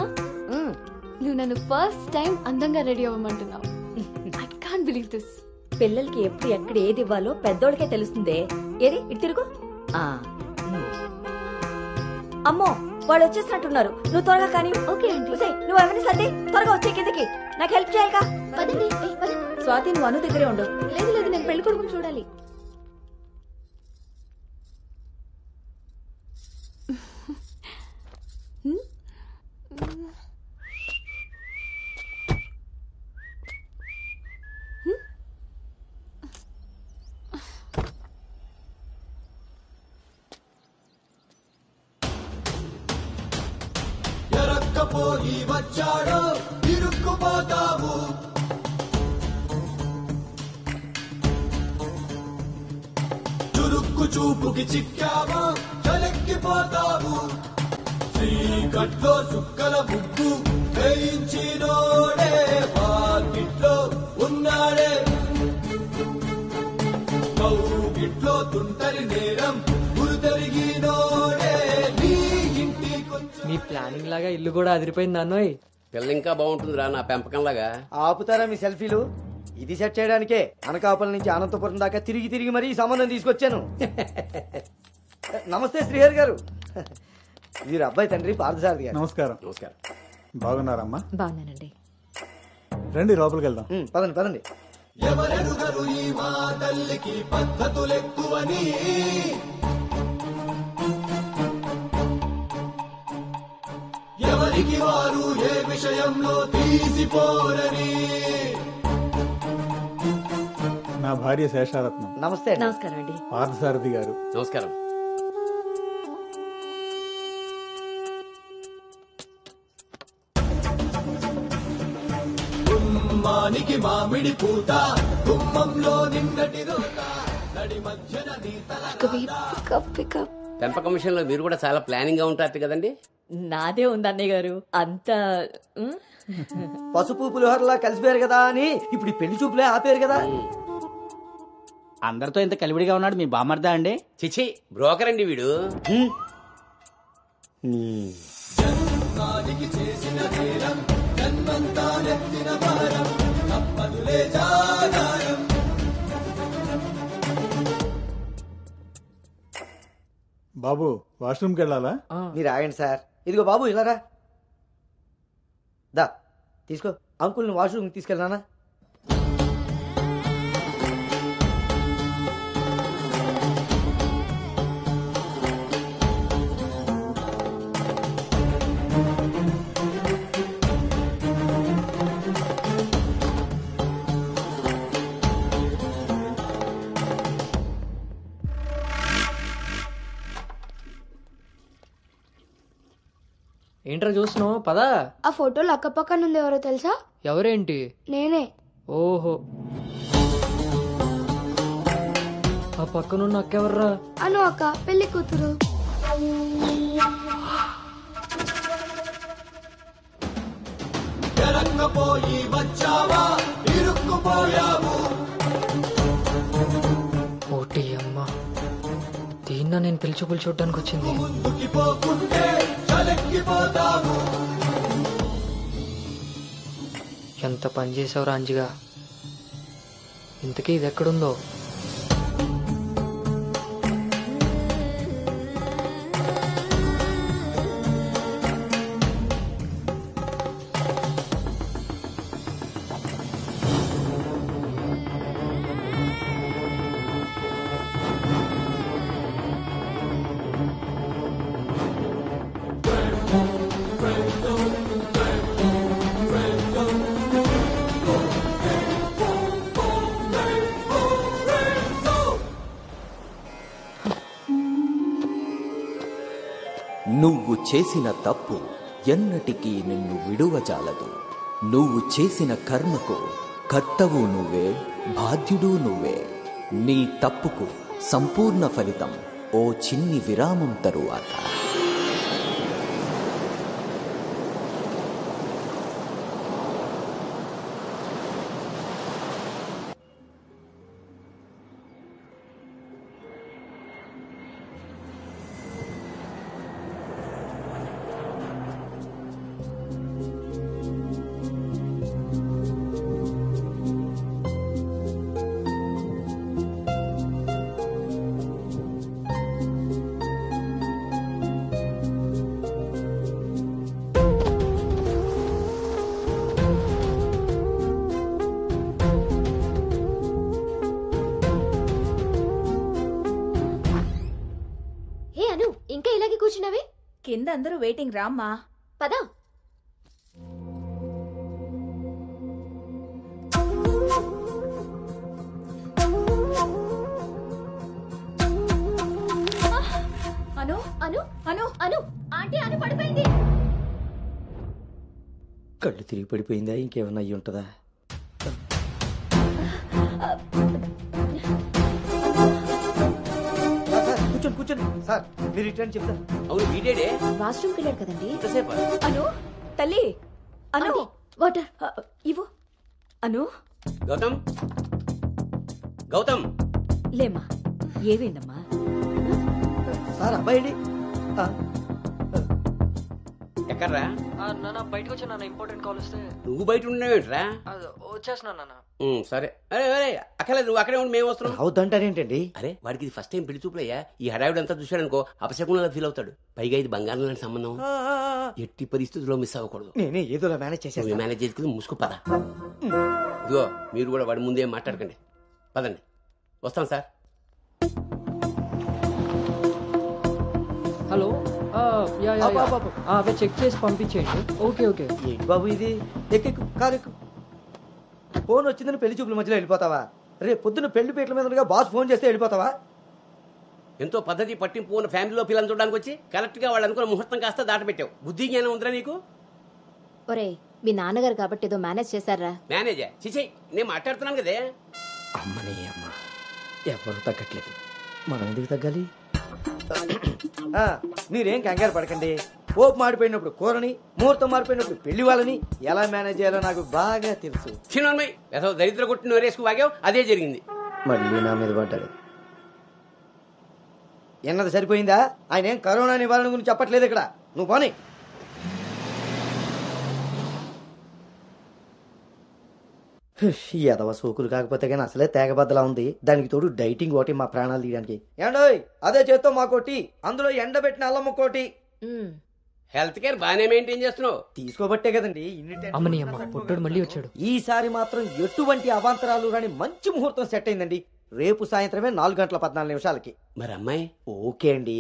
నువ్వు నన్ను ఫస్ట్ టైం అందంగా రెడీ అవ్వమంటున్నావు. I can't believe this. పిల్లలకి ఎప్పుడు ఎక్కడ ఏది ఇవ్వాలో పెద్దోళ్ళకే తెలుస్తుందే. ఏది ఇటు తిరుగు. అమ్మో, వాళ్ళు వచ్చేసినట్టున్నారు. నువ్వు త్వరగా కానీ. ఓకే అండి. నువ్వు ఎవరిని సర్ది త్వరగా వచ్చే కిందకి. నాకు హెల్ప్ చేయాలిగా. పదండి. స్వాతి, నువ్వు అను దగ్గరే ఉండు. లేదు లేదు, నేను పెళ్లి కొడుకుని చూడాలి. ఎరక్కపోయి వచ్చాడో ఇరుక్కుపోతావు. చురుక్కు చూపుకి చిక్కావో చలెక్కిపోతావు. శ్రీకట్లో సుక్కల ముగ్గు వేయించినోడే వాకిట్లో ఉన్నాడే. కౌగిట్లో తుంటరి నేరం గురుతరిగినోడే. నీ ఇంటి మీ ప్లానింగ్ లాగా ఇల్లు కూడా అదిరిపోయింది అన్నోయ్. పిల్ల ఇంకా బాగుంటుందిరా నా పెంపకం లాగా. ఆపుతారా మీ సెల్ఫీలు? ఇది సెట్ చేయడానికే అనకాపల్లి నుంచి అనంతపురం దాకా తిరిగి తిరిగి మరీ ఈ సంబంధం తీసుకొచ్చాను. నమస్తే శ్రీహరి గారు. వీరు అబ్బాయి తండ్రి పార్థసారథి గారు. నమస్కారం. నమస్కారం. బాగున్నారమ్మా? బాగున్నానండి. రండి లోపలికి వెళ్దాం. పదండి పదండి. ఎవరెరుగరు ఈ మా తల్లికి పద్ధతులెక్కువని, ఎవరికి వారు ఏ విషయంలో తీసిపోరని. నా భార్య శేషారత్నం. నమస్తే. నమస్కారం అండి. పార్థసారథి గారు. నమస్కారం. గుమ్మానికి మామిడి పూత, గుమ్మంలో నిన్నటి రోత, నడి మధ్యన నీ తల. పెంపకం విషయంలో మీరు కూడా చాలా ప్లానింగ్ గా ఉంటారు కదండి. నాదే ఉంది అన్నయ్య గారు అంతా. పసుపు పులిహోరలా కలిసిపోయారు కదా అని ఇప్పుడు ఈ పెళ్లి చూపులే ఆపేరు కదా. అందరితో ఇంత కలివిడిగా ఉన్నాడు మీ బామర్దా అండి? చిచి, బ్రోకర్ అండి వీడు. జన్మానికి చేసిన నేరం, జన్మంతా నెత్తిన భారం, తప్పదులే జాగారం. బాబు వాష్రూమ్కి వెళ్ళాలా? మీరు ఆగండి సార్. ఇదిగో బాబు ఇలారా. దా తీసుకో. అంకుల్ని వాష్రూమ్ తీసుకెళ్ళానా? ఏంట్రా చూస్తున్నావు? పదా. ఆ ఫోటోలు అక్కపక్కన ఉంది, ఎవరో తెలుసా? ఎవరేంటి? నేనే. ఓహో, ఆ పక్కనున్న అక్కెవర్రా? అను అక్క, పెళ్లి కూతురు. ఎరంగపోయి వచ్చావా, ఇరుక్కుపోయావు. ఓటి అమ్మ, దీన్న నేను పిలిచి చూడడానికి వచ్చింది. ముందుకి పోకుంటే చలెక్కిపోతావు. ఎంత పని చేసావురా అంజిగా. ఇంతకీ ఇది ఎక్కడుందో? నువ్వు చేసిన తప్పు ఎన్నటికీ నిన్ను విడువజాలదు. నువ్వు చేసిన కర్మకు కర్తవు నువ్వే, బాధ్యుడు నువ్వే. నీ తప్పుకు సంపూర్ణ ఫలితం ఓ చిన్ని విరామం తరువాత. ఇంకా ఇలాగే కూర్చున్నావే? కింద అందరూ వెయిటింగ్, రామ్మా. పదా. అను అను అను అను ఆంటీ, అను పడిపోయింది. కళ్ళు తిరిగి పడిపోయిందా? ఇంకేమన్నా అయ్యి ఉంటుందా? కూర్చోండి కూర్చోండి సార్, మీరు రిటర్న్ చెప్తాను. అవును, వీడేడే వాష్రూమ్కి వెళ్ళాడు కదండి. ఎంతసేపు? అను తల్లి, అను వాటర్ ఇవ్వు. అను గౌతమ్, గౌతమ్ లేమ్మా, ఏమైందమ్మా? సార్ అబ్బాయి ఎక్కడ్రా? బయటకు వచ్చా నాన్న, ఇంపార్టెంట్ కాల్ వస్తే. నువ్వు బయట ఉండేవేంట్రా? వచ్చేస్తున్నా నాన్న. సరే. అరే అరే అక్కర్లేదు, నువ్వు అక్కడే ఉండి మేము వస్తున్నాం. అవుతుంటారేంటండి? అరే వాడికి ఇది ఫస్ట్ టైం పెళ్లి చూపులయ్యా. ఈ హడావిడి అంతా చూశాడనుకో అపశకునంలా ఫీల్ అవుతాడు. పైగా ఇది బంగారం లాంటి సంబంధం, ఎట్టి పరిస్థితుల్లో మిస్ అవ్వకూడదు. నేనే ఏదో మేనేజ్ చేసేది. మేనేజ్ చేసుకుని మూసుకు పద. ఇదిగో మీరు కూడా వాడి ముందే మాట్లాడకండి. పదండి, వస్తాం సార్. హలో, అవే చెక్ చేసి పంపించేయండి. Okay okay. ఏంటి బాబు ఇది? ఎక్కెక్కు, కారు ఎక్కు. ఫోన్ వచ్చిందని పెళ్లి చూపుల మధ్యలో వెళ్ళిపోతావా? రేపు పొద్దున్న పెళ్లి పీటల మీద బాస్ ఫోన్ చేస్తే వెళ్ళిపోతావా? ఎంతో పద్ధతి పట్టింపు ఉన్న ఫ్యామిలీలో పిల్లలు చూడడానికి వచ్చి కరెక్ట్ గా వాళ్ళు అనుకున్న ముహూర్తం కాస్త దాట పెట్టావు. బుద్ధి జ్ఞానం ఉందిరా నీకు? ఒరే, మీ నాన్నగారు కాబట్టి ఏదో మేనేజ్ చేశారా? మేనేజా? చిచి, నేను మాట్లాడుతున్నాను కదే. అమ్మని అమ్మ, ఎవరు తగ్గట్లేదు, మనం ఎందుకు తగ్గాలి? మీరేం కంగారు పడకండి. పోపు మాడిపోయినప్పుడు కూరని, ముహూర్తం మారిపోయినప్పుడు పెళ్లి వాళ్ళని ఎలా మేనేజ్ చేయాలో నాకు బాగా తెలుసు. చిన్నమ్మాయి ఏదో దరిద్ర కొట్టిన వరేసుకు వాగావు, అదే జరిగింది. మళ్ళీ నా మీద పడ్డాడు. ఎన్నది సరిపోయిందా? ఆయన ఏం కరోనా నివారణ గురించి చెప్పట్లేదు ఇక్కడ. నువ్వు పోనీ. ఎదవ సోకులు కాకపోతే కానీ అసలే తేగబద్దలా ఉంది. దానికి తోడు డైటింగ్ ఒకటి మా ప్రాణాలు తీయడానికి. ఏండోయ్, అదే చేత్తో మాకోటి, అందులో ఎండబెట్టిన అల్లం ఒకటి. హెల్త్ కేర్ బాగానే మెయింటైన్ చేస్తున్నావు. తీసుకోబట్టే కదండి అమ్మని అమ్మ, పుట్టడు మళ్ళీ వచ్చాడు. ఈసారి మాత్రం ఎటువంటి అవాంతరాలు రాని మంచి ముహూర్తం సెట్ అయిందండి. రేపు సాయంత్రమే 4:14 మరి అమ్మాయి? ఓకే అండి.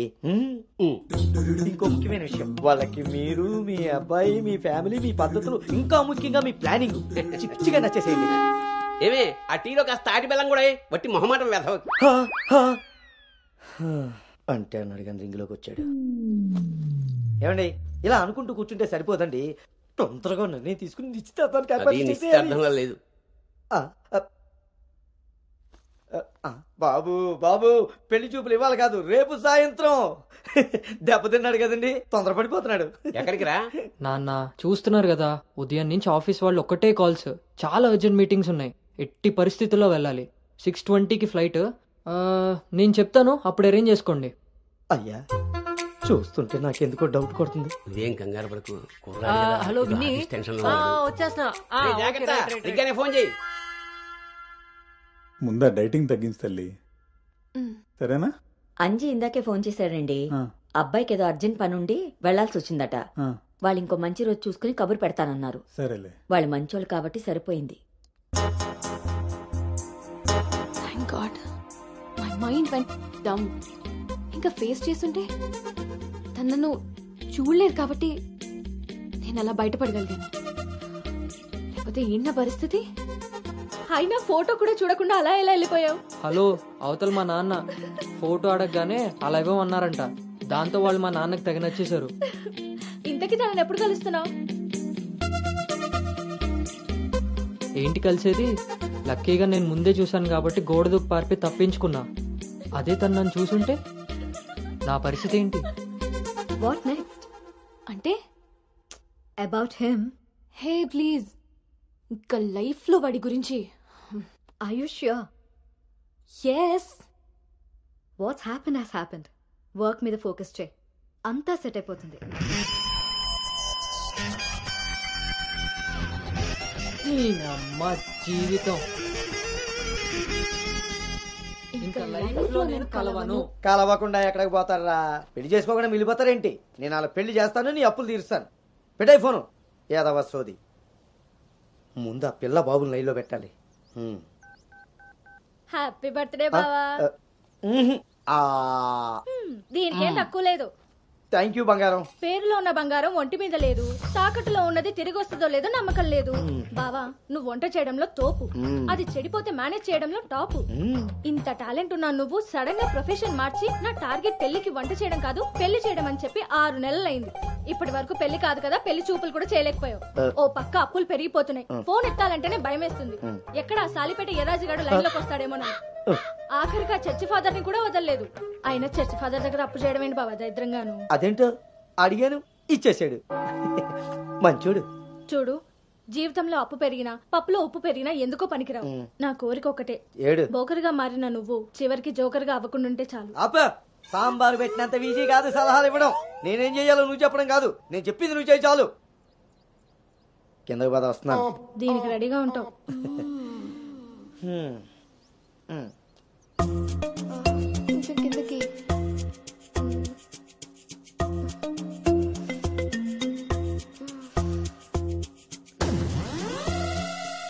ఇంకో ముఖ్యమైన విషయం, వాళ్ళకి మీరు, మీ అబ్బాయి, మీ ఫ్యామిలీ, మీ పద్ధతులు, ఇంకా ముఖ్యంగా మీ ప్లానింగ్ చిచ్చిగా నచ్చేసేయండి. ఏమే ఆ టీలో కాస్త తాటి బెల్లం కూడా బట్టి మొహమాటం వేధవ అంటే అన్నాడు కానీ రింగ్లోకి వచ్చాడు. ఏమండి, ఇలా అనుకుంటూ కూర్చుంటే సరిపోదండి. తొందరగా నిర్ణయం తీసుకుని నిశ్చితార్థంగా లేదు. బాబు బాబు, పెళ్లి చూపులు ఇవ్వాలి కాదు, రేపు సాయంత్రం. దెబ్బతిన్నాడు కదండి, తొందరపడిపోతున్నాడు. ఎక్కడికి రా నాన్న? చూస్తున్నారు కదా, ఉదయం నుంచి ఆఫీస్ వాళ్ళు ఒక్కటే కాల్స్. చాలా అర్జెంట్ మీటింగ్స్ ఉన్నాయి, ఎట్టి పరిస్థితుల్లో వెళ్ళాలి. 6:20కి ఫ్లైట్. నేను చెప్తాను, అప్పుడు అరేంజ్ చేసుకోండి. అయ్యా, చూస్తుంటే నాకెందుకో డౌట్ కొడుతుంది. ఇదేం కంగారు పడకు. హలో విన్నీ, వచ్చేస్తున్నా. ఫోన్ చేయి. ముందా డైటింగ్ తగ్గించి తల్లి, సరేనా? అంజీ ఇందాకే ఫోన్ చేశాడండి. అబ్బాయికి ఏదో అర్జెంట్ పని ఉండి వెళ్లాల్సి వచ్చిందట. వాళ్ళు ఇంకో మంచి రోజు చూసుకుని కబురు పెడతానన్నారు. సరేలే, వాళ్ళు మంచోళ్ళు కాబట్టి సరిపోయింది. Thank God, my mind vent down. ఇంకా ఫేస్ చేస్తుంటే తనను చూడలేరు కాబట్టి నేను అలా బయటపడగలిగాను. లేకపోతే ఏంటి పరిస్థితి? అయినా ఫోటో కూడా చూడకుండా అలా ఎలా వెళ్ళిపోయావు? హలో, అవతల మా నాన్న ఫోటో అడగగానే అలా ఇవ్వమన్నారంట. దాంతో వాళ్ళు మా నాన్నకి తెగ నచ్చేశారు. ఇంతకీ తనని ఎప్పుడు కలుస్తున్నావు? ఏంటి కలిసేది? లక్కీగా నేను ముందే చూశాను కాబట్టి గోడ దూకి పారిపి తప్పించుకున్నా. అదే తను నన్ను చూసుంటే నా పరిస్థితి ఏంటి? What next? అంటే అబౌట్ హిమ్. హే ప్లీజ్, ఇంకా లైఫ్ లో వాడి గురించి. Are you sure? Yes. What's happened has happened. Work మీద ఫోకస్ చేయి, అంతా సెట్ అయిపోతుంది. అమ్మ జీవితం ఇంకా లైఫ్ లో నేను కలవను. కలవకుండా ఎక్కడికి పోతారా? పెళ్లి చేసుకోకుండా మిగిలిపోతారేంటి? నేను అలా పెళ్లి చేస్తాను, నీ అప్పులు తీరుస్తాను. పెట్టాయి ఫోను. ఏదవ సోది. ముందు ఆ పిల్ల బాబుని లైన్లో పెట్టాలి. హ్యాపీ బర్త్డే బావా. దీనికి ఏం తక్కువ లేదు. థ్యాంక్ యూ బంగారం. పేరులో ఉన్న బంగారం ఒంటి మీద లేదు, తాకట్టులో ఉన్నది తిరిగి వస్తుందో లేదో నమ్మకం లేదు. బావా, నువ్వు వంట చేయడంలో తోపు, అది చెడిపోతే మేనేజ్ చేయడంలో టాపు. ఇంత టాలెంట్ ఉన్నా నువ్వు సడన్ గా ప్రొఫెషన్ మార్చి నా టార్గెట్ పెళ్లికి వంట చేయడం కాదు పెళ్లి చేయడం అని చెప్పి 6 నెలలైంది. ఇప్పటి వరకు పెళ్లి కాదు కదా, పెళ్లి చూపులు కూడా చేయలేకపోయావు. ఓ పక్క అప్పులు పెరిగిపోతున్నాయి, ఫోన్ ఎత్తాలంటేనే భయం వేస్తుంది. ఎక్కడ సాలిపేట ఎరాజిగాడు లైన్ లోకి వస్తాడేమోనని. ఆఖరిగా చర్చి ఫాదర్ ని కూడా వదలలేదు. ఆయన చర్చి ఫాదర్ దగ్గర అప్పు చేయడం ఏంటి బాబా దరిద్రంగాను? అదేంటో అడిగాను, ఇచ్చేసాడు. మంచోడు. చూడు, జీవితంలో అప్పు పెరిగినా పప్పులో ఉప్పు పెరిగినా ఎందుకో పనికిరావు. నా కోరిక ఒకటే, బోకర్గా మారిన నువ్వు చివరికి జోకర్ గా అవ్వకుండా చాలు. సాంబార్ పెట్టినంత ఈజీ కాదు సలహాలు ఇవ్వడం. నేనేం చేయాలో నువ్వు చెప్పడం కాదు, నేను చెప్పింది నువ్వు చేయి చాలు. కిందకి పద, వస్తున్నాను. దీనికి రెడీగా ఉంటావు. కొంచెం కిందకి.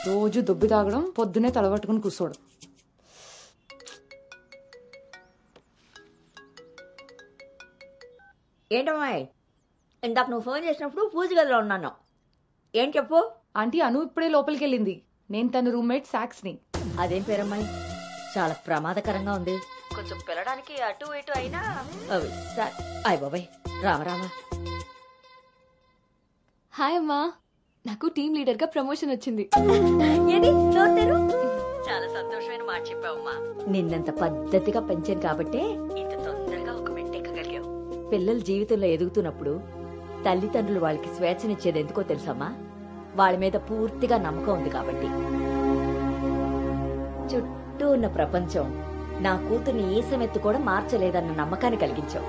రోజు దుబ్బి తాగడం, పొద్దునే తలబట్టుకుని కూర్చోవడం. ఏంటమ్మాయి, ఇందాక నువ్వు ఫోన్ చేసినప్పుడు పూజ గదిలో ఉన్నాను. ఏం చెప్పు? ఆంటీ అను ఇప్పుడే లోపలికి వెళ్ళింది. నేను తన రూమ్మేట్ సాక్స్ని. అదేం పేరమ్మాయి, చాలా ప్రమాదకరంగా ఉంది. కొంచెం పిల్లడానికి అటు ఇటు అయినా అయ్ బాబాయ్, రామరామా. హాయ్ అమ్మా, నాకు టీమ్ లీడర్ గా ప్రమోషన్ వచ్చింది. చాలా సంతోషమైన మాట చెప్పావమ్మా. నిన్నంత పద్ధతిగా పెంచాను కాబట్టే ఇంత తొందరగా ఒక మెట్టెక్కగలిగావు. పిల్లల జీవితంలో ఎదుగుతున్నప్పుడు తల్లిదండ్రులు వాళ్ళకి స్వేచ్ఛనిచ్చేది ఎందుకో తెలుసమ్మా? వాళ్ళ మీద పూర్తిగా నమ్మకం ఉంది కాబట్టి. చుట్టూ ఉన్న ప్రపంచం నా కూతుర్ని ఈసమెత్తు కూడా మార్చలేదన్న నమ్మకాన్ని కలిగించావు.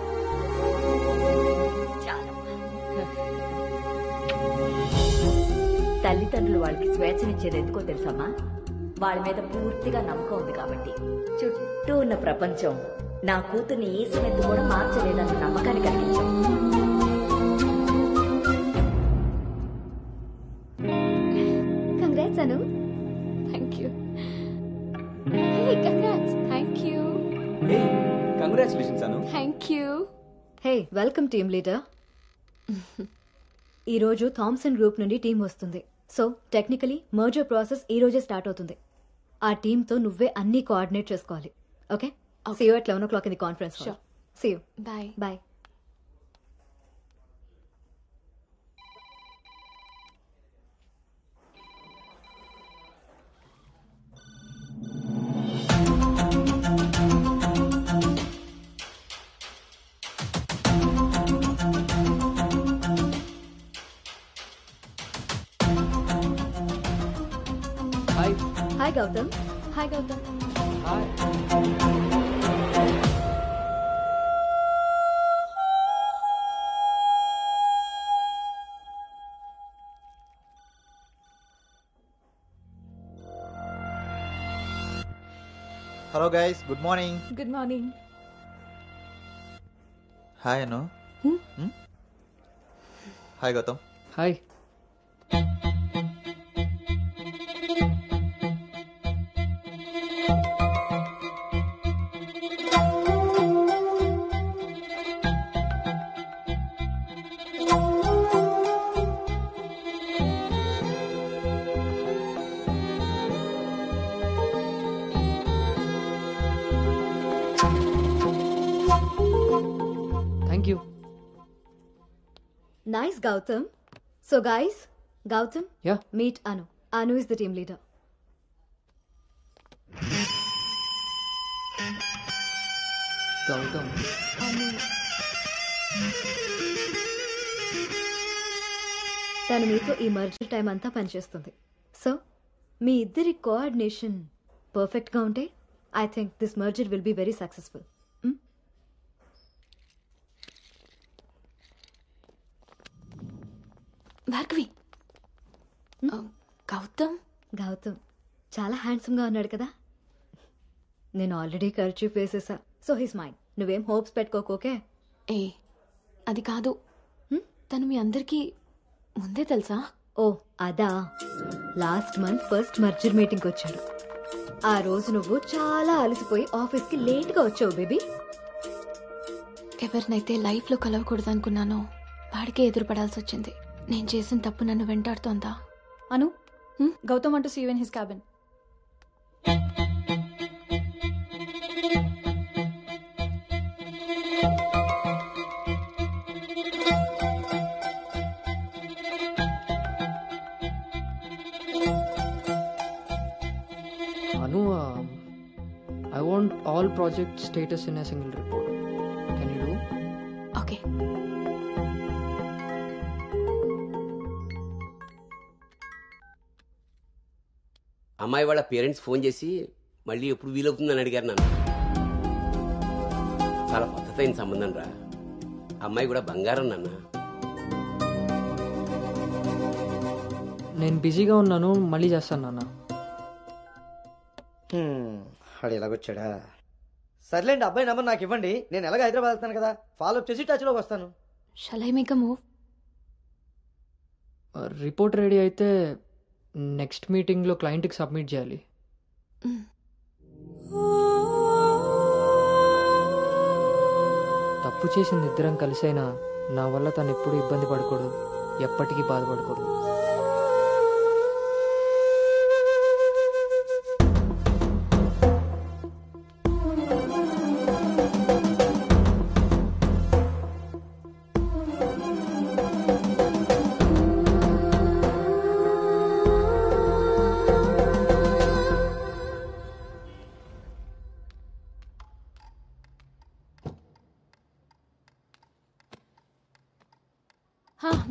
తల్లిదండ్రులు వాళ్ళకి స్వేచ్ఛనిచ్చేది ఎందుకో తెలుసమ్మా? వాళ్ళ మీద పూర్తిగా నమ్మకం ఉంది కాబట్టి. చుట్టూ ఉన్న ప్రపంచం నా కూతుర్ని ఈసమెత్తు కూడా మార్చలేదన్న నమ్మకాన్ని కలిగించావు. Congrats Anu. Thank you. Hey congrats. Thank you. Congratulations Anu. Thank you. Hey, welcome team leader. ఈ రోజు థామ్సన్ గ్రూప్ నుండి టీం వస్తుంది. సో టెక్నికలీ మర్జర్ ప్రాసెస్ ఈ రోజే స్టార్ట్ అవుతుంది. ఆ టీంతో నువ్వే అన్ని కోఆర్డినేట్ చేసుకోవాలి. Okay, see you at 11 o'clock in the conference hall. See you. Bye. Bye. Hi. Hi Gautam. Hi Gautam. Hi. Hello guys, good morning. Good morning. Hi Anu. Hi Gautam. Hi. Thank you. Nice, Gautam. So guys, Gautam, Yeah. meet Anu. Anu is the team leader. Gautam. తను మీతో ఈ merger time అంతా పనిచేస్తుంది. So మీ ఇద్దరి coordination పర్ఫెక్ట్గా ఉంటే I think this merger will be very successful. Bhargavi. Gautam. Gautam చాలా హ్యాండ్సమ్గా ఉన్నాడు కదా. నేను ఆల్రెడీ కర్చీఫ్ వేసేసా. So his mind. నువ్వేం హోప్స్ పెట్టుకోకోకే. ఏ అది కాదు, తను మీ అందరికీ ముందే తెలుసా? ఓ అదా, లాస్ట్ మంత్ ఫస్ట్ మర్జర్ మీటింగ్కి వచ్చాడు. ఆ రోజు నువ్వు చాలా అలసిపోయి ఆఫీస్కి లేట్గా వచ్చావు బేబీ. ఎవరినైతే లైఫ్లో కలవకూడదు అనుకున్నానో వాడికే ఎదురుపడాల్సి వచ్చింది. నేను చేసిన తప్పు నన్ను వెంటాడుతోందా? అను, Gautam want to see you in his cabin. Anu, I want all project status in a single report. Can you do? Okay. అమ్మాయి వాళ్ళ పేరెంట్స్ ఫోన్ చేసి మళ్ళీ ఎప్పుడు వీలవుతుందని అడిగారు నన్ను. చాలా పద్ధతైన సంబంధం రా. అమ్మాయి కూడా బంగారం నాన్న. నేను బిజీగా ఉన్నాను, మళ్ళీ చేస్తాను నాన్న. వాడు ఎలాగొచ్చాడా? సర్లేండి, అబ్బాయి నెంబర్ నాకు ఇవ్వండి. నేను ఎలాగ హైదరాబాద్ వెళ్తాను కదా, ఫాలో అప్ చేసి టచ్లోకి వస్తాను. Shall I make a move? Report ready అయితే నెక్స్ట్ మీటింగ్లో క్లయింట్కి సబ్మిట్ చేయాలి. తప్పు చేసింది ఇద్దరం కలిసైనా నా వల్ల తను ఎప్పుడు ఇబ్బంది పడకూడదు, ఎప్పటికీ బాధపడకూడదు.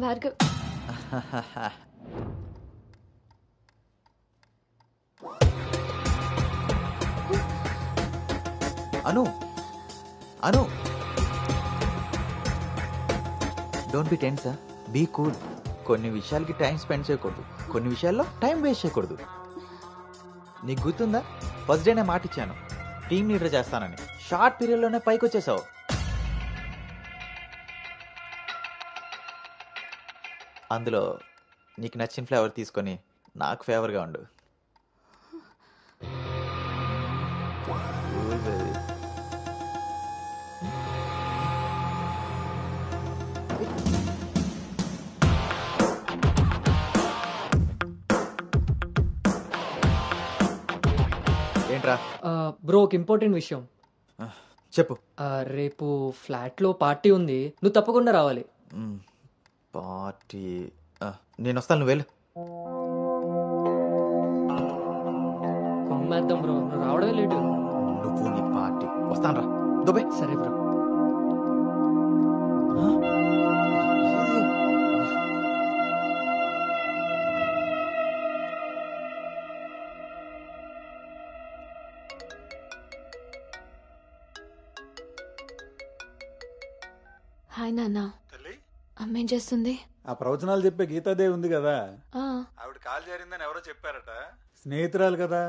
Bhargav, Anu Anu don't be tense, be cool. కొన్ని విషయాలకి టైం స్పెండ్ చేయకూడదు, కొన్ని విషయాల్లో టైం వేస్ట్ చేయకూడదు. నీకు గుర్తుందా, ఫస్ట్ డే నేను మాట ఇచ్చాను టీమ్ లీడర్ చేస్తానని. షార్ట్ పీరియడ్లోనే పైకి వచ్చేసావు. అందులో నీకు నచ్చిన ఫ్లేవర్ తీసుకొని నాకు ఫేవర్గా ఉండు. ఏంట్రా? బ్రో, ఒక ఇంపార్టెంట్ విషయం చెప్పు. రేపు ఫ్లాట్లో పార్టీ ఉంది, నువ్వు తప్పకుండా రావాలి. పార్టీ? నేను వస్తాను, నువ్వు వెళ్ళు. కొమ్మేద్దాం బ్రో, నువ్వు రావడమే లేటు. నువ్వు నీ పార్టీ. వస్తాను రా, దుబాయ్. సరే బ్రో. హాయ్ నాన్న. అమ్మ ఏం చేస్తుంది? ఆ ప్రవచనాలు చెప్పే గీతాదేవి ఉంది కదా, ఆ, ఆవిడ కాల్ జారిందని ఎవరో చెప్పారట. స్నేహితురాలు కదా,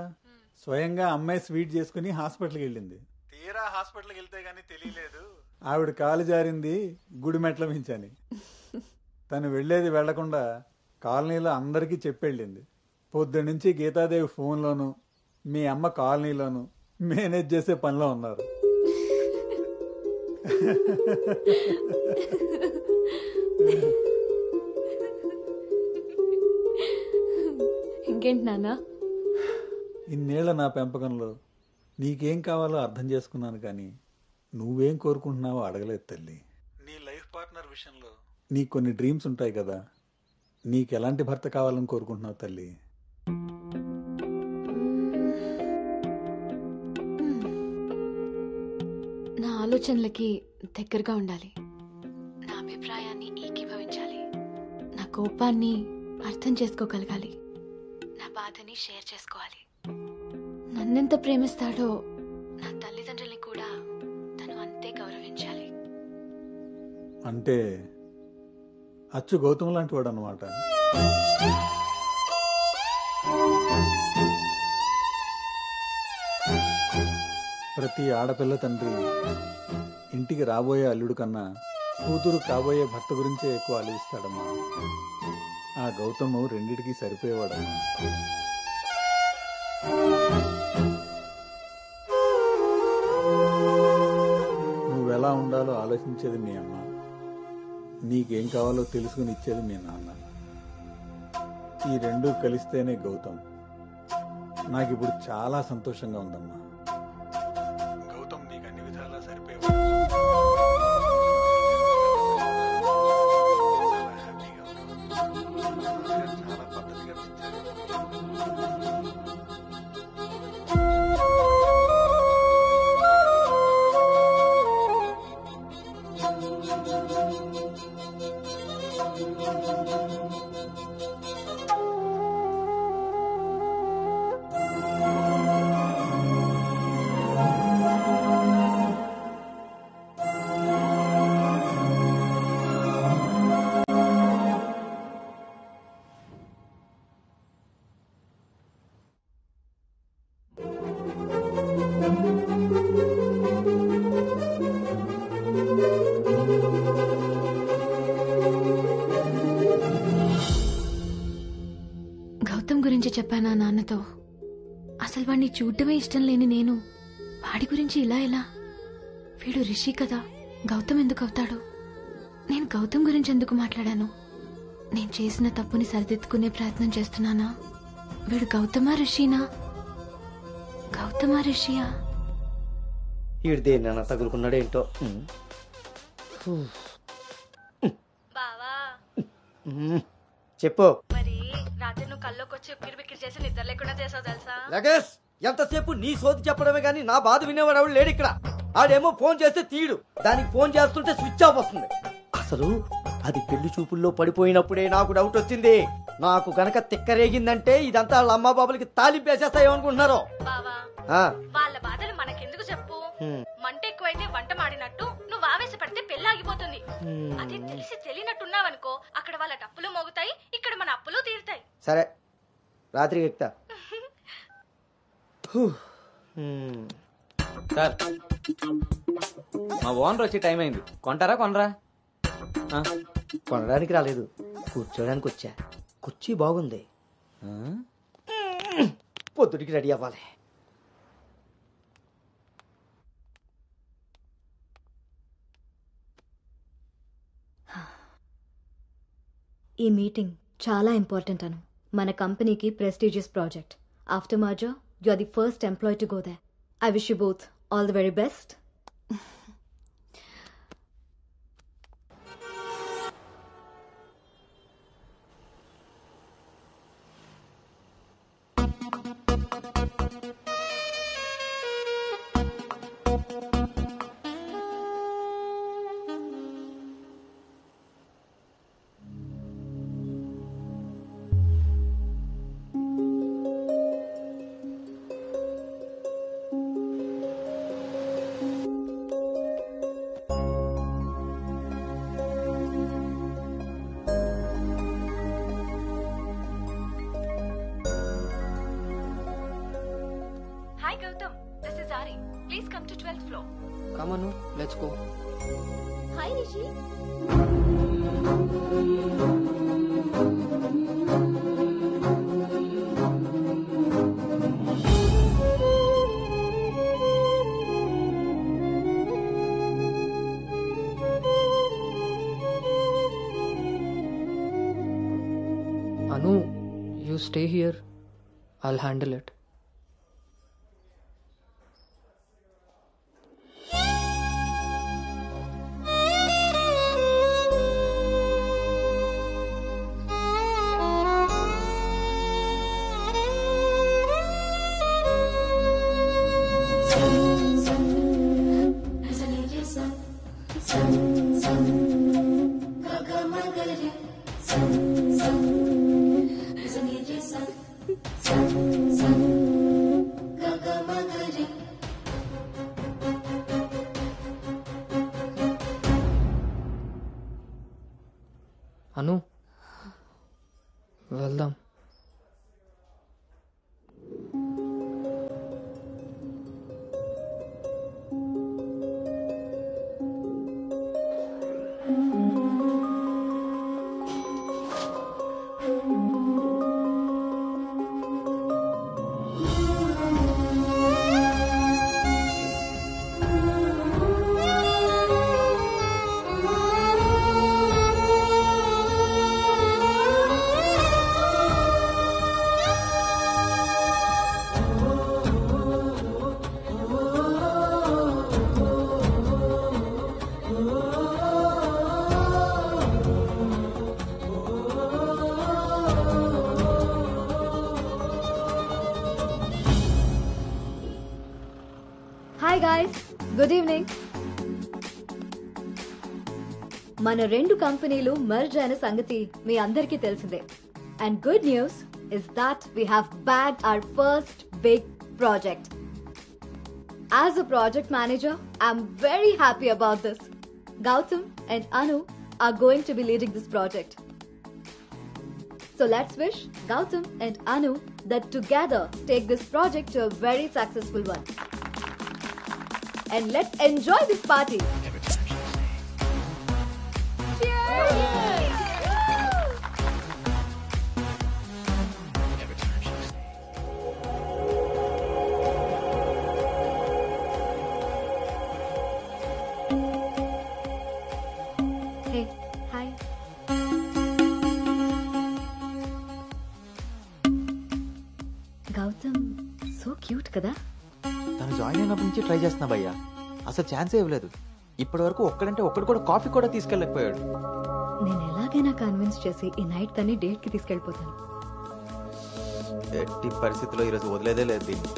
స్వయంగా అమ్మాయి స్వీట్ చేసుకుని హాస్పిటల్కి వెళ్ళింది. తీరా హాస్పిటల్కి వెళ్తే గానీ తెలియలేదు ఆవిడ కాలు జారింది గుడి మెట్ల మించని. తను వెళ్లేది వెళ్లకుండా కాలనీలో అందరికీ చెప్పెళ్ళింది. పొద్దున్నుంచి గీతాదేవి ఫోన్లోను, మీ అమ్మ కాలనీలోను మేనేజ్ చేసే పనిలో ఉన్నారు. ఇంకేంటి నాన్న? ఇన్నేళ్ల నా పెంపకంలో నీకేం కావాలో అర్థం చేసుకున్నాను, కానీ నువ్వేం కోరుకుంటున్నావో అడగలేదు తల్లి. నీ లైఫ్ పార్ట్నర్ విషయంలో నీకు కొన్ని డ్రీమ్స్ ఉంటాయి కదా, నీకు ఎలాంటి భర్త కావాలని కోరుకుంటున్నావు తల్లి? నా ఆలోచనలకి దగ్గరగా ఉండాలి, నా అభిప్రాయాన్ని ఏకీభవించాలి, నా కోపాన్ని అర్థం చేసుకోగలగాలి, నా బాధని షేర్ చేసుకోవాలి. నన్నెంత ప్రేమిస్తాడో నా తల్లిదండ్రుల్ని కూడా తను అంతే గౌరవించాలి. అంటే అచ్చు గౌతమ్ లాంటి వాడు అనమాట. ప్రతి ఆడపిల్ల తండ్రి ఇంటికి రాబోయే అల్లుడు కన్నా కూతురు కాబోయే భర్త గురించే ఎక్కువ ఆలోచిస్తాడమ్మా. ఆ గౌతమ్ రెండిటికి సరిపోయేవాడమ్మా. నువ్వెలా ఉండాలో ఆలోచించేది మీ అమ్మ, నీకేం కావాలో తెలుసుకుని ఇచ్చేది మీ నాన్న. ఈ రెండూ కలిస్తేనే గౌతమ్. నాకిప్పుడు చాలా సంతోషంగా ఉందమ్మా. గౌతమ్ నీకు అన్ని విధాలా సరిపోయేవాడు. చాలా హ్యాపీగా ఉన్నావు. చాలా పద్ధతిగా పెంచారు. గురించి చెప్పానా నాన్నతో? అసలు వాడిని చూడటమే ఇష్టం లేని నేను వాడి గురించి ఇలా ఎలా? వీడు రిషి కదా, గౌతమ్ ఎందుకు అవుతాడు? నేను గౌతమ్ గురించి ఎందుకు మాట్లాడాను? నేను చేసిన తప్పుని సరిదిద్దుకునే ప్రయత్నం చేస్తున్నానా? వీడు గౌతమా రిషినా? గౌతమా రిషియా? వీడు దేన్నైనా తగులుకున్నాడేంటో. చెప్పు. మరి రాత్రి నువ్వు కల్లోకి వచ్చి ఉక్కిరి బిక్కిరి చేసి నిద్ర లేకుండా చేసావు తెలుసా? లగేష్, ఎంతసేపు నీ సోది చెప్పడమే గానీ నా బాధ వినేవాడు ఎవడు లేడు ఇక్కడ. ఆడేమో ఫోన్ చేస్తే తీయడు, దానికి ఫోన్ చేస్తుంటే స్విచ్ ఆఫ్ వస్తుంది. అసలు అది పెళ్లి చూపుల్లో పడిపోయినప్పుడే నాకు డౌట్ వచ్చింది. నాకు గనక తిక్కరేగిందంటే ఇదంతా వాళ్ళ అమ్మా బాబులకి తాలింపేసేస్తాయేమనుకుంటున్నారు. వాళ్ళ బాధలు మనకెందుకు చెప్పు? మంట ఎక్కువైతే వంట మాడినట్టు నువ్వు ఆవేశపడితే పెళ్లి ఆగిపోతుంది. అది తెలిసి తెలియనట్టున్నావనుకో, అక్కడ వాళ్ళ డప్పులు మోగుతాయి, ఇక్కడ మన అప్పులు తీరుతాయి. సరే, రాత్రికి ఎక్కుతా. సార్, మా ఓనర్ వచ్చే టైం అయింది. కొంటారా కొనరా? కొనడానికి రాలేదు, కూర్చోడానికి వచ్చా. కుర్చీ బాగుంది, పొద్దుటికి రెడీ అవ్వాలి. ఈ మీటింగ్ చాలా ఇంపార్టెంట్ అను. మన కంపెనీకి prestigious project. After merger, you are the first employee to go there. I wish you both all the very best. Hi Gautam, this is Ari. Please come to 12th floor. Come on, let's go. Hi Rishi. Anu, you stay here. I'll handle it. Anu, వెళ్దాం. Hi guys, good evening. మన రెండు కంపెనీలు merge అయిన సంగతి మీ అందరికీ తెలిసిందే. And good news is that we have bagged our first big project. As a project manager, I'm very happy about this. Gautam and Anu are going to be leading this project. So let's wish Gautam and Anu that together take this project to a very successful one. And let's enjoy this party. Cheers! Cute కదా. తను join అయినప్పటి నుంచి try చేస్తున్నా భయ్యా, అసలు ఛాన్సే ఇవ్వలేదు. ఇప్పటి వరకు ఒక్కడంటే ఒక్కడు కూడా కాఫీ కూడా తీసుకెళ్ళకపోయాడు. నేను ఎలాగైనా కన్విన్స్ చేసి ఈ నైట్ తన్ని డేట్ కి తీసుకెళ్ళిపోతాను. ఎట్టి పరిస్థితుల్లో ఈరోజు వదిలేదే లేదు దీన్ని.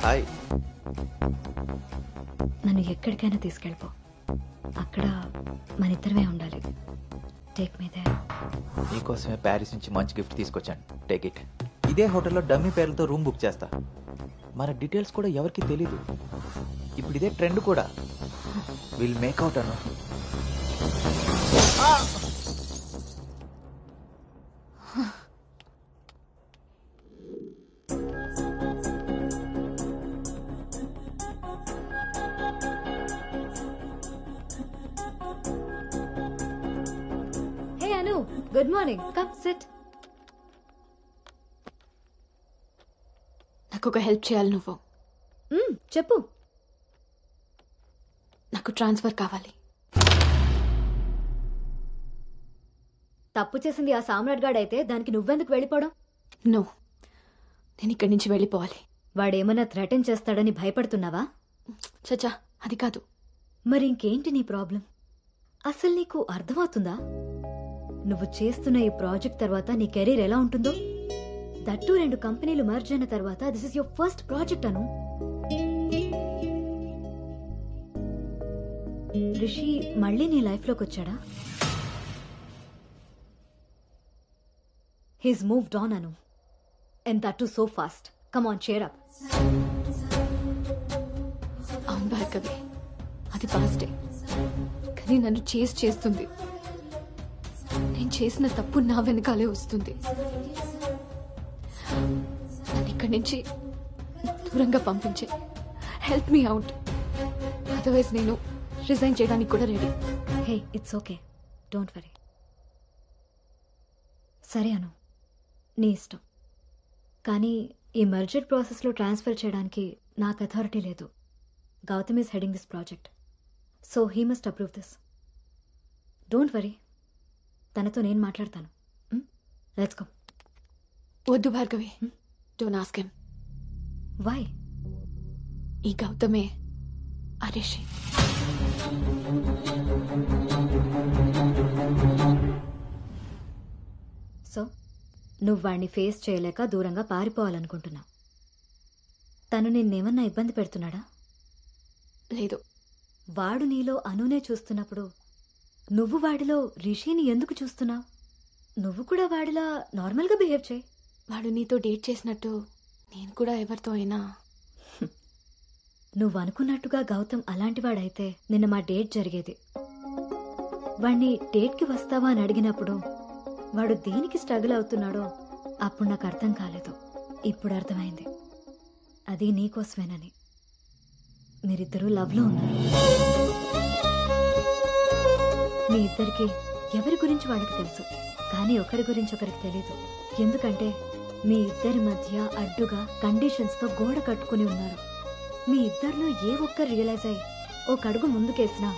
హాయ్. నన్ను ఎక్కడికైనా తీసుకెళ్ళిపో, అక్కడ మన ఇద్దరమే ఉండాలి. Take me there. నీకోసమే ప్యారిస్ నుంచి మంచి గిఫ్ట్ తీసుకొచ్చాను, టేక్ ఇట్. ఇదే హోటల్లో డమ్మీ పేర్లతో రూమ్ బుక్ చేస్తా. మన డీటెయిల్స్ కూడా ఎవరికి తెలీదు. ఇప్పుడు ఇదే ట్రెండ్ కూడా. Will make out Anu. Hey Anu, good morning. Come SIT. నాకు ఒక హెల్ప్ చేయాలి నువ్వు. చెప్పు. నాకు ట్రాన్స్ఫర్ కావాలి. తప్పు చేసింది ఆ సామ్రాట్ గాడు అయితే దానికి నువ్వెందుకు వెళ్ళిపోవడం? నో, నేను ఇక్కడి నుంచి వెళ్ళిపోవాలి. వాడేమన్నా థ్రెటన్ చేస్తాడని భయపడుతున్నావా? చచ్చా, అది కాదు. మరి ఇంకేంటి నీ ప్రాబ్లం? అసలు నీకు అర్థమవుతుందా నువ్వు చేస్తున్న ఈ ప్రాజెక్ట్ తర్వాత నీ కెరీర్ ఎలా ఉంటుందో? దట్టు 2 కంపెనీలు మర్జ్ అయిన తర్వాత this is your first project Anu. Rishi మళ్ళీ నీ లైఫ్ లోకి వచ్చాడా? He's moved on Anu, and that too so fast. Come on, cheer up. అవును భార్గవి, అది పాస్టే, కానీ నన్ను చేస్తుంది. నేను చేసిన తప్పు నా వెనకాలే వస్తుంది. నన్ను ఇక్కడి నుంచి దూరంగా పంపించే. హెల్ప్ మీ అవుట్, అదర్వైజ్ నేను రిజైన్ చేయడానికి కూడా ready. Hey, it's okay, don't worry. సరే అను, నీ ఇష్టం. కానీ ఈ మర్జర్ ప్రాసెస్లో ట్రాన్స్ఫర్ చేయడానికి నాకు అథారిటీ లేదు. Gautam is heading this project, so he must approve this. Don't worry, తనతో నేను మాట్లాడతాను. Let's go. వద్దు Bhargavi, don't ask him. Why? ఈ గౌతమే ఆ రిషి. సో నువ్వు వాడిని ఫేస్ చేయలేక దూరంగా పారిపోవాలనుకుంటున్నావు. తను నిన్నేమన్నా ఇబ్బంది పెడుతున్నాడా? లేదు. వాడు నీలో అనునే చూస్తున్నప్పుడు నువ్వు వాడిలో రిషిని ఎందుకు చూస్తున్నావు? నువ్వు కూడా వాడిలా నార్మల్గా బిహేవ్ చేయి. వాడు నీతో డేట్ చేసినట్టు నేను కూడా ఎవరితో అయినా. నువ్వు అనుకున్నట్టుగా గౌతమ్ అలాంటివాడైతే నిన్న మా డేట్ జరిగేది. వాణ్ణి డేట్కి వస్తావా అని అడిగినప్పుడు వాడు దేనికి స్ట్రగుల్ అవుతున్నాడో అప్పుడు నాకు అర్థం కాలేదు. ఇప్పుడు అర్థమైంది, అది నీకోసమేనని. మీరిద్దరూ లవ్లో ఉన్నారు. మీ ఇద్దరికి ఎవరి గురించి వాళ్ళకి తెలుసు, కానీ ఒకరి గురించి ఒకరికి తెలీదు. ఎందుకంటే మీ ఇద్దరి మధ్య అడ్డుగా కండిషన్స్తో గోడ కట్టుకుని ఉన్నారు. మీ ఇద్దరిలో ఏ ఒక్కరు రియలైజ్ అయ్యి ఒక అడుగు ముందుకేసినా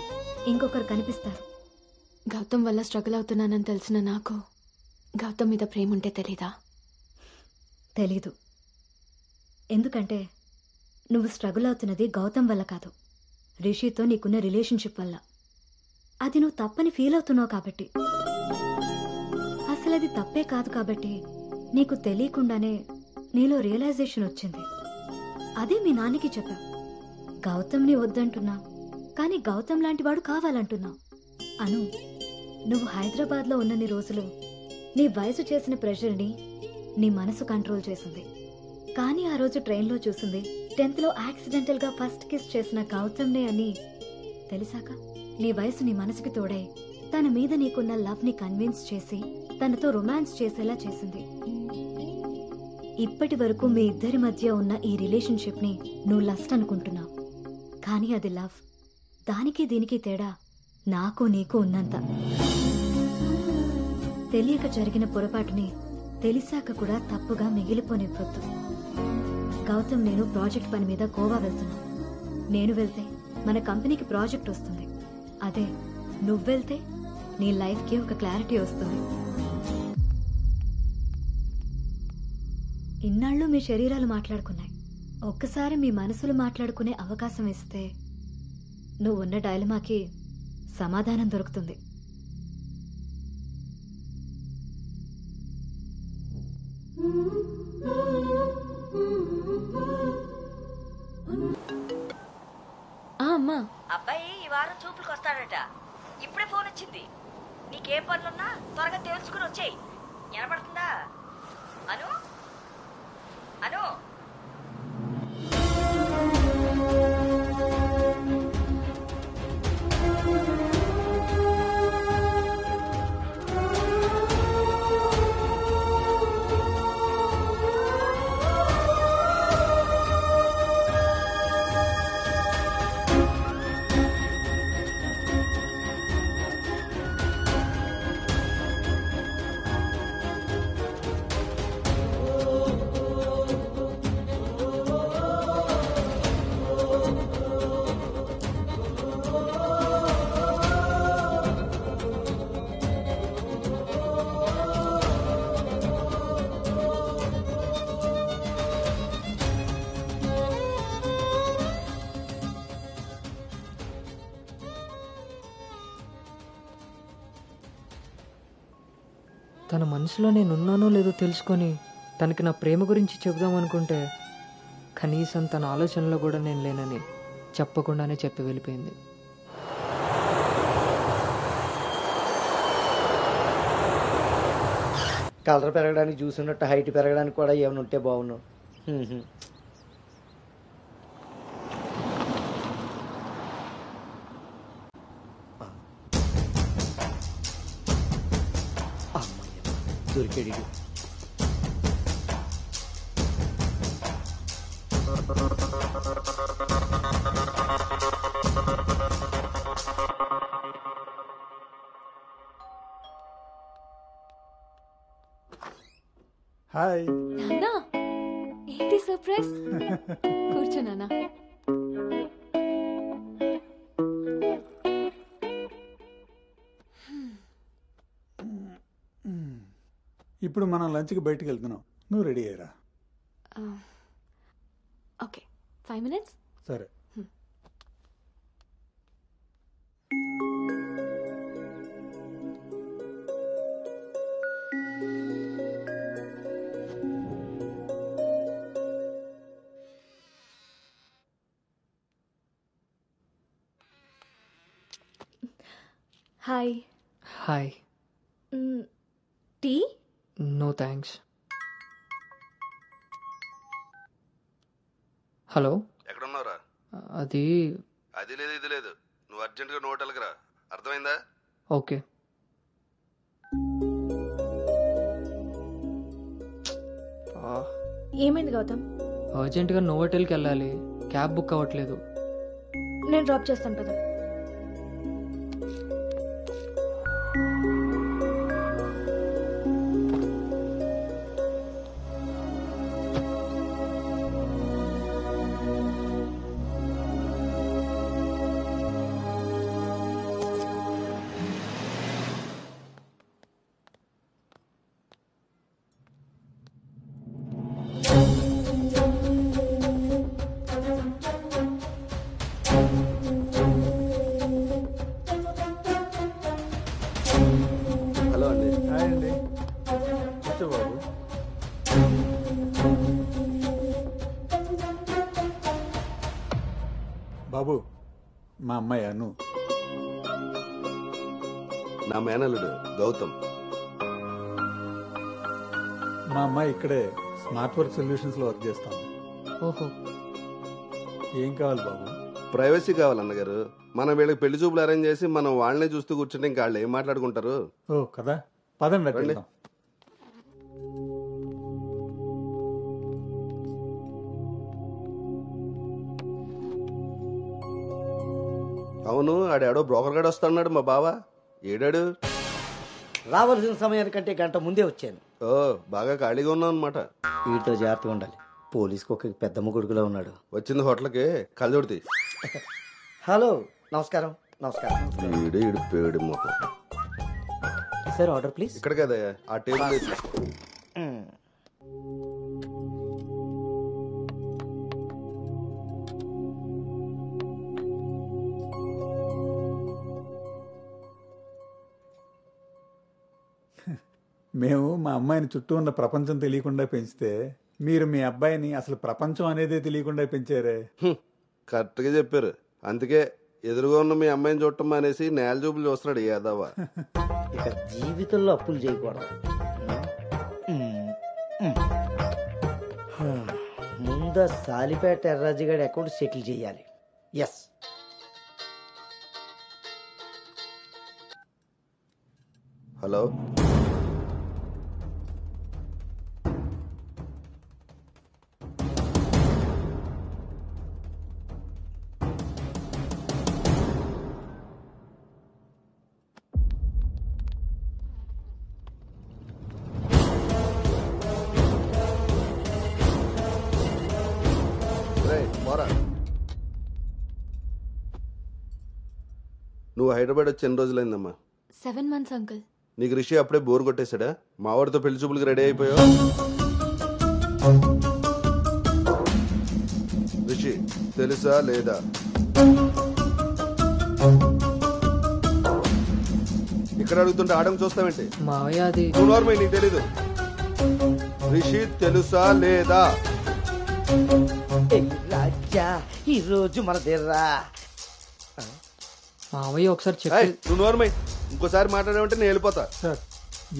ఇంకొకరు కనిపిస్తారు. గౌతమ్ వల్ల స్ట్రగుల్ అవుతున్నానని తెలిసిన నాకు గౌతమ్ మీద ప్రేమ ఉంటే తెలీదా? తెలీదు. ఎందుకంటే నువ్వు స్ట్రగుల్ అవుతున్నది గౌతమ్ వల్ల కాదు, రిషితో నీకున్న రిలేషన్షిప్ వల్ల. అది నువ్వు తప్పని ఫీల్ అవుతున్నావు కాబట్టి. అసలు అది తప్పే కాదు కాబట్టి నీకు తెలియకుండానే నీలో రియలైజేషన్ వచ్చింది. అదే మీ నాన్నకి చెప్పావు. గౌతమ్ని వద్దంటున్నావు, కానీ గౌతమ్ లాంటి వాడు కావాలంటున్నావు. అను, నువ్వు హైదరాబాద్లో ఉన్నన్ని రోజులు నీ వయసు చేసిన ప్రెషర్ని నీ మనసు కంట్రోల్ చేసింది. కానీ ఆ రోజు ట్రైన్లో చూసింది 10th లో యాక్సిడెంటల్గా ఫస్ట్ కిస్ చేసిన గౌతమ్నే అని తెలిసాక నీ వయసు ని మనసుకి తోడై తన మీద నీకున్న లవ్ ని కన్విన్స్ చేసి తనతో రొమాన్స్ చేసేలా చేసింది. ఇప్పటి వరకు మీ ఇద్దరి మధ్య ఉన్న ఈ రిలేషన్షిప్ ని నువ్వు లస్ట్ అనుకుంటున్నావు, కానీ అది లవ్. దానికి దీనికి తేడా నాకు నీకు ఉన్నంత. తెలియక జరిగిన పొరపాటుని తెలిసాక కూడా తప్పుగా మిగిలిపోనివ్వద్దు. గౌతమ్ నేను ప్రాజెక్ట్ పని మీద గోవా వెళ్తున్నాం. నేను వెళ్తే మన కంపెనీకి ప్రాజెక్ట్ వస్తుంది. అదే నువ్వెళ్తే నీ లైఫ్కి ఒక క్లారిటీ వస్తుంది. ఇన్నాళ్ళు మీ శరీరాలు మాట్లాడుకున్నాయి, ఒక్కసారి మీ మనసులు మాట్లాడుకునే అవకాశం ఇస్తే నువ్వున్న డైలమాకి సమాధానం దొరుకుతుంది. అమ్మా, అబ్బాయి ఈ వారం చూపులకు వస్తాడట. ఇప్పుడే ఫోన్ వచ్చింది. నీకేం పనులున్నా త్వరగా తెలుసుకుని వచ్చేయి. వినపడుతుందా? అను అను తన మనసులో నేనున్నానో లేదో తెలుసుకొని తనకి నా ప్రేమ గురించి చెబుదామనుకుంటే కనీసం తన ఆలోచనలో కూడా నేను లేనని చెప్పకుండానే చెప్పి వెళ్ళిపోయింది. కలర్ పెరగడానికి చూసినట్టు హైట్ పెరగడానికి కూడా ఏమైనా ఉంటే బాగున్నావు. దొరికాడు. హాయ్. నాన్నా, ఏంటి సర్ప్రైజ్? కూర్చో నాన్నా. ఇప్పుడు మనం లంచ్కి బయటికి వెళ్తున్నాం, నువ్వు రెడీ అయ్యరా. Okay, 5 minutes. సరే. Hi. Hi. Tea? No thanks. Hello, ఎక్కడున్నావురా? అది లేదు ఇది లేదు, నువ్వు అర్జెంట్గా నువ్వు హోటల్కి రా, అర్థమైందా? ఓకే. ఏమైంది గౌతమ్? అర్జెంటుగా నోవోటెల్కి వెళ్ళాలి, క్యాబ్ బుక్ అవ్వట్లేదు. నేను డ్రాప్ చేస్తాను కదా. హలో అండి. హాయ్ అండి, కూర్చో బాబు. బాబు, మా అమ్మాయి అను. నా మేనల్లుడు గౌతమ్. మా అమ్మాయి ఇక్కడే స్మార్ట్ వర్క్ సొల్యూషన్స్ లో వర్క్ చేస్తాం. ఓహో. ఏం కావాలి బాబు? ప్రైవసీ కావాలన్నగారు. మనం వీళ్ళకి పెళ్లి చూపులు అరేంజ్ చేసి మనం వాళ్ళనే చూస్తూ కూర్చుంటే ఇంకా వాళ్ళు ఏం మాట్లాడుకుంటారు? ఓ కదా, పదండి రండి. వెళ్దాం. అవును, ఆడాడో బ్రోకర్ గడు వస్తాడు మా బావ. ఏడాడు? రావాల్సిన సమయానికంటే గంట ముందే వచ్చాను. ఓ, బాగా ఖాళీగా ఉన్నావు అనమాట. వీటితో జాగ్రత్తగా ఉండాలి, పోలీసుకు ఒక పెద్దమ్మ కొడుకులా ఉన్నాడు. వచ్చింది హోటల్కి, కళ్ళజోడితే. హలో, నమస్కారం. నమస్కారం. ఈడు పేడి మొహం. Sir order please. ఇక్కడ కదా ఆ టేబుల్. మేము మా అమ్మాయిని చుట్టూ ఉన్న ప్రపంచం తెలియకుండా పెంచితే మీరు మీ అబ్బాయిని అసలు ప్రపంచం అనేదే తెలియకుండా పెంచారే. కరెక్ట్గా చెప్పారు. అందుకే ఎదురుగా ఉన్న మీ అమ్మాయిని చూడటం అనేసి నేల చూపులు చూస్తున్నాడు యాదవ. ఇక జీవితంలో అప్పులు చేయకూడదు. ముందు సాలిపేట ఎర్రాజు గారి అకౌంట్ సెటిల్ చేయాలి. ఎస్. హలో, నువ్వు హైదరాబాద్ వచ్చి ఎన్ని రోజులైందమ్మా? 7 months అంకుల్. నీకు రిషి అప్పుడే బోర్ కొట్టేశాడా? మావాడితో పెళ్లి చూపులకు రెడీ అయిపోయావు. రిషి తెలుసా లేదా? ఇక్కడ అడుగుతుంటే ఆడం చూస్తావేంటి? మావయ్య అది నార్మల్, నీకు తెలీదు. రిషి తెలుసా లేదా? రాజా ఈ రోజు మన దేర్రా. మావయ్య ఒకసారి చెప్పి. నువ్వు నోర్మై, ఇంకోసారి మాట్లాడావంటే నేను వెళ్ళిపోతా. సార్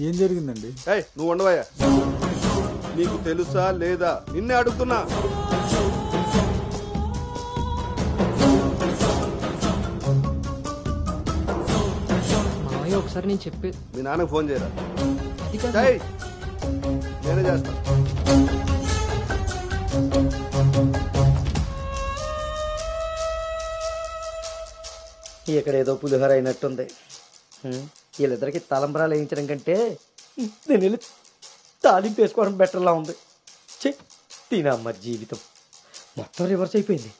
ఏం జరిగిందండి? నువ్వు ఉండవయ్యా. నీకు తెలుసా లేదా? నిన్నే అడుగుతున్నా. మావయ్య ఒకసారి నేను చెప్పి. మీ నాన్నకు ఫోన్ చేయరా? నేనే చేస్తా. ఇక్కడ ఏదో పులిహోర అయినట్టుంది. వీళ్ళిద్దరికి తలంబరాలు వేయించడం కంటే నేను వెళ్ళి తాలింపు వేసుకోవడం బెటర్లా ఉంది. తినమ్మ జీవితం మొత్తం రివర్స్ అయిపోయింది.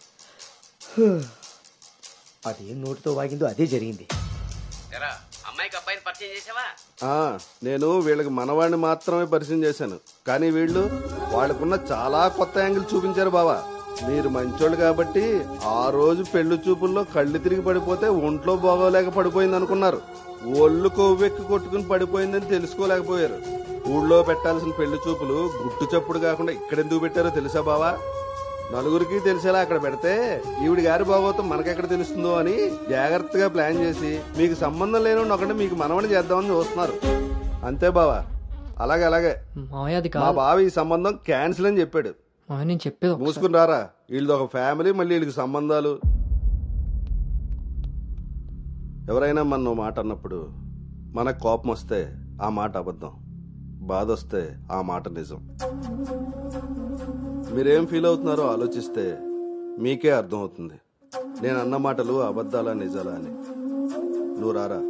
అదేం నోటితో వాగిందో అదే జరిగింది. అమ్మాయికి అబ్బాయిని పరిచయం చేసావా? నేను వీళ్ళకి మనవాడిని మాత్రమే పరిచయం చేశాను, కానీ వీళ్ళు వాళ్ళకున్న చాలా కొత్త యాంగిల్ చూపించారు బావా. మీరు మంచోళ్ళు కాబట్టి ఆ రోజు పెళ్లి చూపుల్లో కళ్ళు తిరిగి పడిపోతే ఒంట్లో బాగోలేక పడిపోయింది అనుకున్నారు. ఒళ్ళు కొవ్వెక్కి కొట్టుకుని పడిపోయిందని తెలుసుకోలేకపోయారు. ఊళ్ళో పెట్టాల్సిన పెళ్లి చూపులు గుట్టు చప్పుడు కాకుండా ఇక్కడెందుకు పెట్టారో తెలుసా బావా? నలుగురికి తెలిసేలా అక్కడ పెడితే ఈవిడి గారి బాగోతం మనకెక్కడ తెలుస్తుందో అని జాగ్రత్తగా ప్లాన్ చేసి మీకు సంబంధం లేని ఒకటి మీకు మనవని చేద్దామని చూస్తున్నారు. అంతే బావా. అలాగే మా బావ ఈ సంబంధం క్యాన్సిల్ అని చెప్పాడు. నేను చెప్పేది మూసుకుని రారా. వీళ్ళది ఒక ఫ్యామిలీ, మళ్ళీ వీళ్ళకి సంబంధాలు. ఎవరైనా మన మాట అన్నప్పుడు మనకు కోపం వస్తే ఆ మాట అబద్ధం, బాధ వస్తే ఆ మాట నిజం. మీరేం ఫీల్ అవుతున్నారో ఆలోచిస్తే మీకే అర్థం అవుతుంది నేను అన్న మాటలు అబద్ధాలా నిజాలా అని. నువ్వు రారా.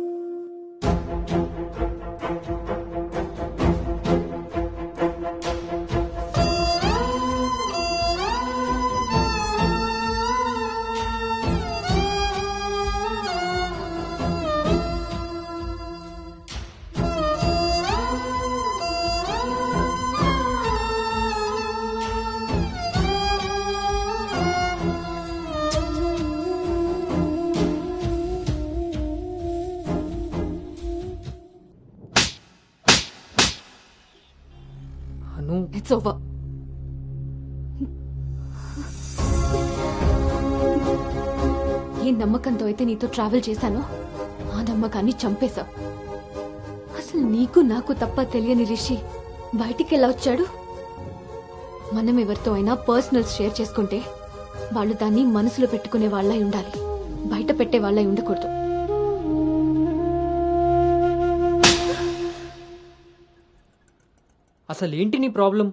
It's over. ఏ నమ్మకంతో అయితే నీతో ట్రావెల్ చేశానో ఆ నమ్మకాన్ని చంపేశావు. అసలు నీకు నాకు తప్ప తెలియని రిషి బయటికి ఎలా వచ్చాడు? మనం ఎవరితో అయినా పర్సనల్స్ షేర్ చేసుకుంటే వాళ్ళు దాన్ని మనసులో పెట్టుకునే వాళ్ళై ఉండాలి, బయట పెట్టే వాళ్ళై ఉండకూడదు. అసలు ఏంటి నీ ప్రాబ్లం?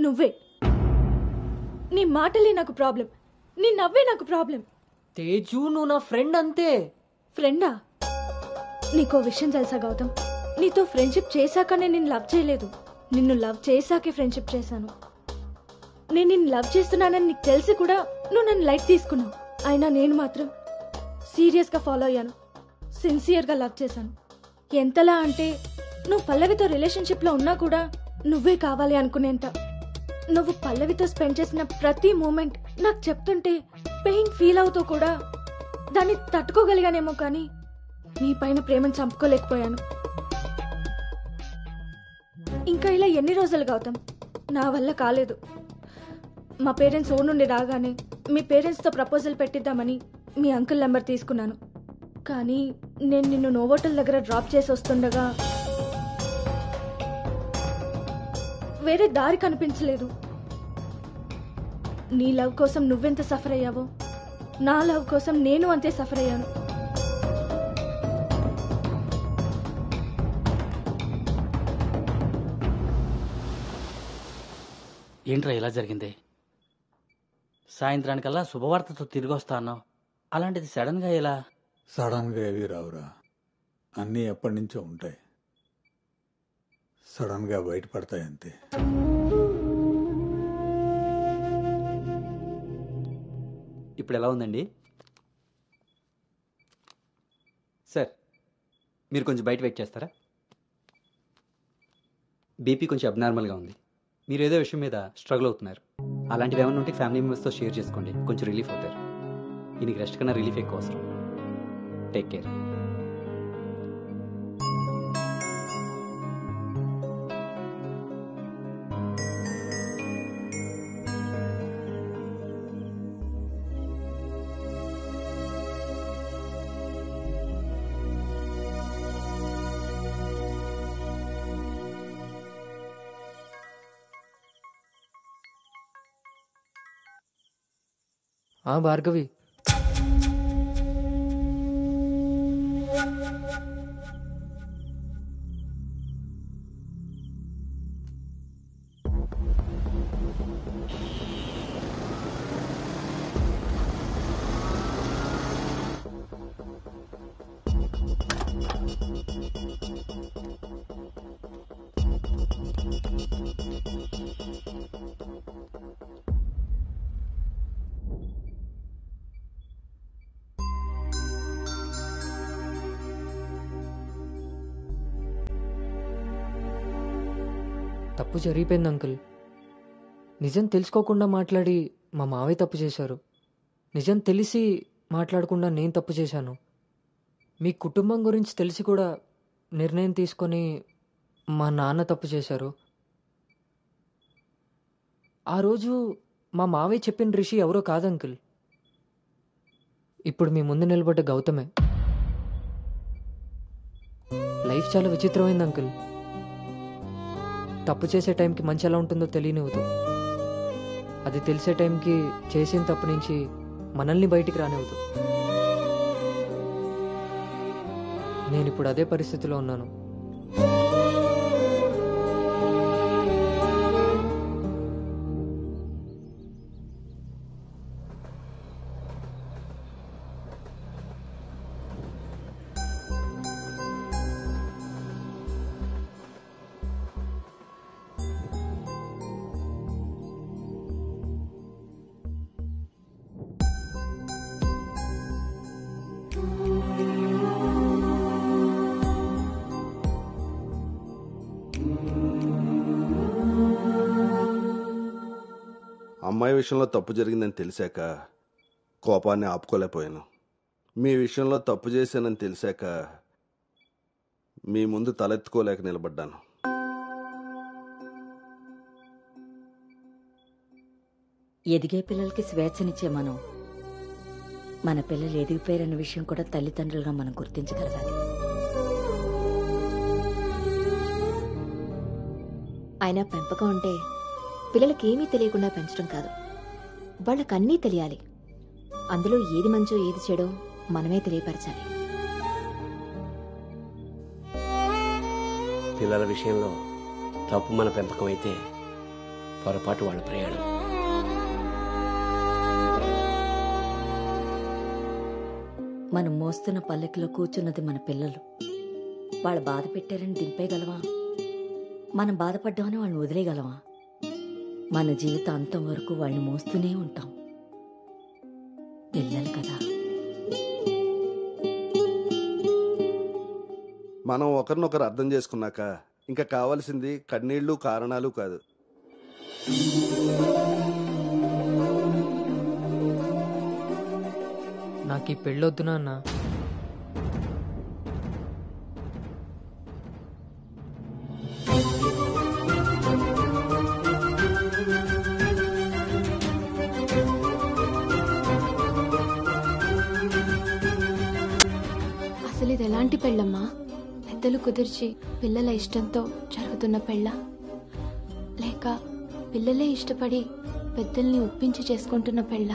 నువ్వే. నీ మాటలే నాకు ప్రాబ్లం, నీ నవ్వే నాకు ప్రాబ్లం. తేజు నువ్వు నా ఫ్రెండ్ అంతే. ఫ్రెండా? నీకో విషయం తెలుసా గౌతమ్, నీతో ఫ్రెండ్షిప్ చేశాకనే నేను లవ్ చేయలేదు, నిన్ను లవ్ చేశాకే ఫ్రెండ్షిప్ చేశాను. నేను నిన్ను లవ్ చేస్తున్నానని నీకు తెలిసి కూడా నువ్వు నన్ను లైట్ తీసుకున్నావు. అయినా నేను మాత్రం సీరియస్గా ఫాలో అయ్యాను, సిన్సియర్గా లవ్ చేశాను. ఎంతలా అంటే నువ్వు పల్లవితో రిలేషన్షిప్లో ఉన్నా కూడా నువ్వే కావాలి అనుకునేంత. నువ్వు పల్లవితో స్పెండ్ చేసిన ప్రతి మూమెంట్ నాకు చెప్తుంటే పెయిన్ ఫీల్ అవుతూ కూడా దాన్ని తట్టుకోగలిగానేమో, కానీ నీ పైన ప్రేమను చంపుకోలేకపోయాను. ఇంకా ఇలా ఎన్ని రోజులు గౌతమ్? నా వల్ల కాలేదు. మా పేరెంట్స్ ఊరు నుండి రాగానే మీ పేరెంట్స్తో ప్రపోజల్ పెట్టిద్దామని మీ అంకుల్ నెంబర్ తీసుకున్నాను. కానీ నేను నిన్ను నోవోటల్ దగ్గర డ్రాప్ చేసి వస్తుండగా వేరే దారి కనిపించలేదు. నీ లవ్ కోసం నువ్వెంత సఫర్ అయ్యావో నా లవ్ కోసం నేను అంతే సఫర్ అయ్యాను. ఏంట్రా ఇలా జరిగింది? సాయంత్రానికల్లా శుభవార్తతో తిరిగి వస్తా అన్నావు, అలాంటిది సడన్గా ఎలా? సడన్గా ఏవి రావురా, అన్నీ ఎప్పటి నుంచో ఉంటాయి. సడన్గా బయటపడతాయి అంతే. ఇప్పుడు ఎలా ఉందండి సార్? మీరు కొంచెం బయట వెయిట్ చేస్తారా? బీపీ కొంచెం అబ్నార్మల్గా ఉంది. మీరు ఏదో విషయం మీద స్ట్రగుల్ అవుతున్నారు. అలాంటివి ఏమైనా ఉంటే ఫ్యామిలీ మెంబర్స్తో షేర్ చేసుకోండి, కొంచెం రిలీఫ్ అవుతారు. ఈయనకి రెస్ట్ కన్నా రిలీఫ్ ఎక్కువ అవసరం. Take care. భార్గవి, తప్పు జరిగిపోయింది అంకుల్. నిజం తెలుసుకోకుండా మాట్లాడి మా మావయ్య తప్పు చేశారు. నిజం తెలిసి మాట్లాడకుండా నేను తప్పు చేశాను. మీ కుటుంబం గురించి తెలిసి కూడా నిర్ణయం తీసుకొని మా నాన్న తప్పు చేశారు. ఆ రోజు మా మావయ్య చెప్పిన రిషి ఎవరో కాదు అంకుల్, ఇప్పుడు మీ ముందు నిలబడ్డ గౌతమే. లైఫ్ చాలా విచిత్రమైంది అంకుల్. తప్పు చేసే టైంకి మంచి ఎలా ఉంటుందో తెలియనివ్వదు. అది తెలిసే టైంకి చేసిన తప్పు నుంచి మనల్ని బయటికి రానివ్వదు. నేను ఇప్పుడు అదే పరిస్థితిలో ఉన్నాను. అమ్మాయి విషయంలో తప్పు జరిగిందని తెలిసాక కోపాన్ని ఆపుకోలేకపోయాను. మీ విషయంలో తప్పు చేశానని తెలిసాక మీ ముందు తలెత్తుకోలేక నిలబడ్డాను. ఎదిగే పిల్లలకి స్వేచ్ఛనిచ్చే మనం మన పిల్లలు ఎదిగిపోయారన్న విషయం కూడా తల్లిదండ్రులుగా మనం గుర్తించగలగాలి. అయినా పెంపకం అంటే పిల్లలకి ఏమీ తెలియకుండా పెంచడం కాదు, వాళ్ళకన్నీ తెలియాలి. అందులో ఏది మంచో ఏది చెడో మనమే తెలియపరచాలి. పిల్లల విషయంలో తప్పు మన పెంపకం అయితే పొరపాటు వాళ్ళ ప్రయాణం. మనం మోస్తున్న పల్లెకిలో కూర్చున్నది మన పిల్లలు. వాళ్ళు బాధ పెట్టారని దింపేయగలవా? మనం బాధపడ్డామని వాళ్ళని వదిలేయగలవా? మన జీవితాంతం వరకు వాళ్ళని మోస్తూనే ఉంటాం. పిల్లలు కదా. మనం ఒకరినొకరు అర్థం చేసుకున్నాక ఇంకా కావాల్సింది కన్నీళ్లు కారణాలు కాదు. నాకు ఈ పెళ్ళొద్దు నాన్న. అసలు ఇది ఎలాంటి పెళ్ళమ్మా? పెద్దలు కుదిర్చి పిల్లల ఇష్టంతో జరుగుతున్న పెళ్ళ, లేక పిల్లలే ఇష్టపడి పెద్దల్ని ఒప్పించి చేసుకుంటున్న పెళ్ళ?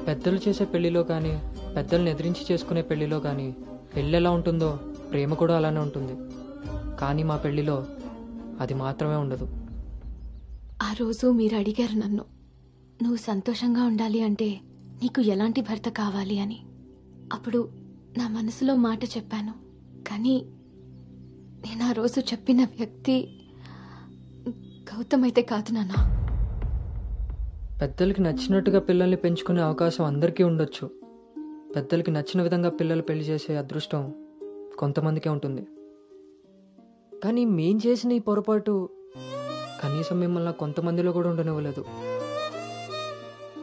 పెద్దలు చేసే పెళ్లిలో కానీ పెద్దల్ని ఎదిరించి చేసుకునే పెళ్లిలో కానీ పెళ్ళి ఎలా ఉంటుందో ప్రేమ కూడా అలానే ఉంటుంది. కానీ మా పెళ్లిలో అది మాత్రమే ఉండదు. ఆ రోజు మీరు అడిగారు నన్ను, నువ్వు సంతోషంగా ఉండాలి అంటే నీకు ఎలాంటి భర్త కావాలి అని. అప్పుడు నా మనసులో మాట చెప్పాను. కానీ నేను ఆ రోజు చెప్పిన వ్యక్తి గౌతమ్ అయితే కాదు నాన్న. పెద్దలకి నచ్చినట్టుగా పిల్లల్ని పెంచుకునే అవకాశం అందరికీ ఉండొచ్చు. పెద్దలకి నచ్చిన విధంగా పిల్లలు పెళ్లి చేసే అదృష్టం కొంతమందికే ఉంటుంది. కానీ మేం చేసిన ఈ పొరపాటు కనీసం మిమ్మల్ని కొంతమందిలో కూడా ఉండనివ్వలేదు.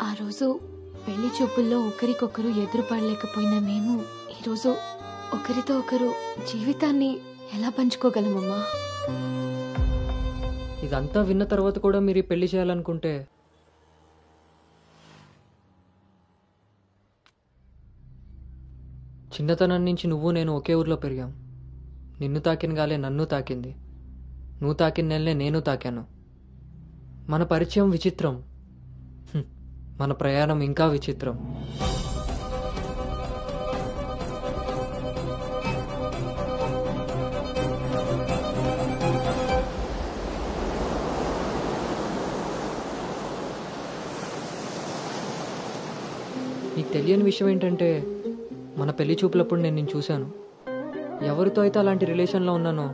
ఆ రోజు పెళ్లి చూపుల్లో ఒకరికొకరు ఎదురుపడలేకపోయినా మేము ఈరోజు ఒకరితో ఒకరు జీవితాన్ని ఎలా పంచుకోగలమమ్మా? ఇదంతా విన్న తర్వాత కూడా మీరు ఈ పెళ్లి చేయాలనుకుంటే చిన్నతనం నుంచి నువ్వు నేను ఒకే ఊర్లో పెరిగాం. నిన్ను తాకిన గాలే నన్ను తాకింది, నువ్వు తాకిన నెలనే నేను తాకాను. మన పరిచయం విచిత్రం, మన ప్రయాణం ఇంకా విచిత్రం. నీకు తెలియని విషయం ఏంటంటే మన పెళ్లి చూపులప్పుడు నేను నిన్ను చూశాను. ఎవరితో అయితే అలాంటి రిలేషన్లో ఉన్నానో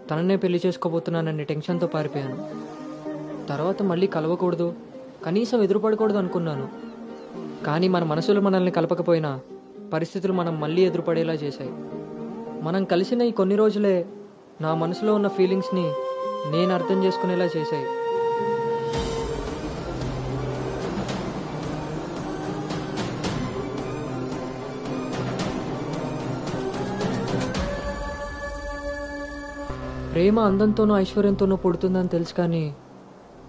తననే పెళ్లి చేసుకోబోతున్నానని టెన్షన్తో పారిపోయాను. తర్వాత మళ్ళీ కలవకూడదు, కనీసం ఎదురుపడకూడదు అనుకున్నాను. కానీ మన మనసులు మనల్ని కలపకపోయినా పరిస్థితులు మనం మళ్ళీ ఎదురుపడేలా చేశాయి. మనం కలిసిన ఈ కొన్ని రోజులే నా మనసులో ఉన్న ఫీలింగ్స్ని నేను అర్థం చేసుకునేలా చేశాయి. ప్రేమ అందంతోనూ ఐశ్వర్యంతోనూ పుడుతుందని తెలుసు, కానీ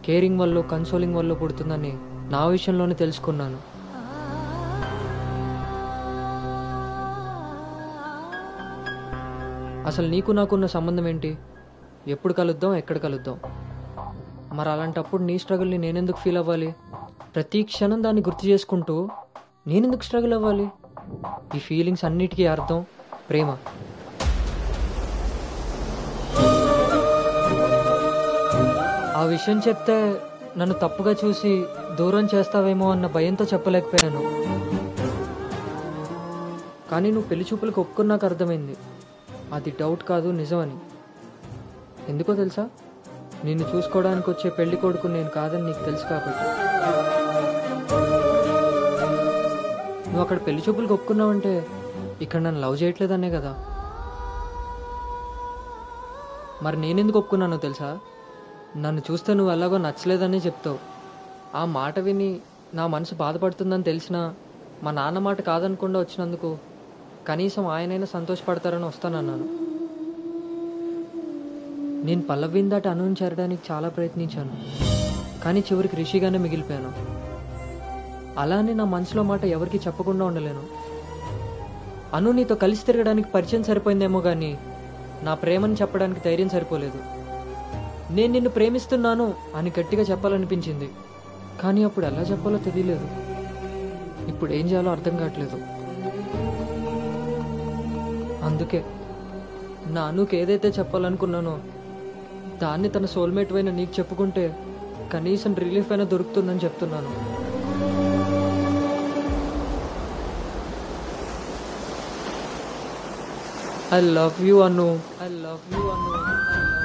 కేరింగ్ వల్ల కన్సోలింగ్ వల్ల పుడుతుందని నా విషయంలోనే తెలుసుకున్నాను. అసలు నీకు నాకున్న సంబంధం ఏంటి? ఎప్పుడు కలుద్దాం, ఎక్కడ కలుద్దాం? మరి అలాంటప్పుడు నీ స్ట్రగుల్ని నేనెందుకు ఫీల్ అవ్వాలి? ప్రతి క్షణం దాన్ని గుర్తు చేసుకుంటూ నేనెందుకు స్ట్రగుల్ అవ్వాలి? ఈ ఫీలింగ్స్ అన్నిటికీ అర్థం ప్రేమ. ఆ విషయం చెప్తే నన్ను తప్పుగా చూసి దూరం చేస్తావేమో అన్న భయంతో చెప్పలేకపోయాను. కానీ నువ్వు పెళ్లి చూపులకు ఒప్పుకున్నాక అర్థమైంది అది డౌట్ కాదు, నిజమని. ఎందుకో తెలుసా? నిన్ను చూసుకోవడానికి వచ్చే పెళ్లి కొడుకు నేను కాదని నీకు తెలుసు కాబట్టి. నువ్వు అక్కడ పెళ్లి చూపులకు ఒప్పుకున్నావంటే ఇక్కడ నన్ను లవ్ చేయట్లేదనే కదా. మరి నేనెందుకు ఒప్పుకున్నానో తెలుసా? నన్ను చూస్తే నువ్వు ఎలాగో నచ్చలేదని చెప్తావు. ఆ మాట విని నా మనసు బాధపడుతుందని తెలిసినా మా నాన్న మాట కాదనకుండా వచ్చినందుకు కనీసం ఆయనైనా సంతోషపడతారని వస్తానన్నాను. నేను పల్లవిని దాటి అనుని చేరడానికి చాలా ప్రయత్నించాను, కానీ చివరికి రిషిగానే మిగిలిపోయాను. అలానే నా మనసులో మాట ఎవరికి చెప్పకుండా ఉండలేను. అను నీతో కలిసి తిరగడానికి పరిచయం సరిపోయిందేమో కానీ నా ప్రేమని చెప్పడానికి ధైర్యం సరిపోలేదు. నేను నిన్ను ప్రేమిస్తున్నాను అని గట్టిగా చెప్పాలనిపించింది, కానీ అప్పుడు ఎలా చెప్పాలో తెలియలేదు. ఇప్పుడు ఏం చేయాలో అర్థం కావట్లేదు. అందుకే నా అనుకి ఏదైతే చెప్పాలనుకున్నానో దాన్ని తన సోల్మేట్ అయిన నీకు చెప్పుకుంటే కనీసం రిలీఫ్ అయినా దొరుకుతుందని చెప్తున్నాను. I love you, Anu. I love you, Anu. I love you, Anu.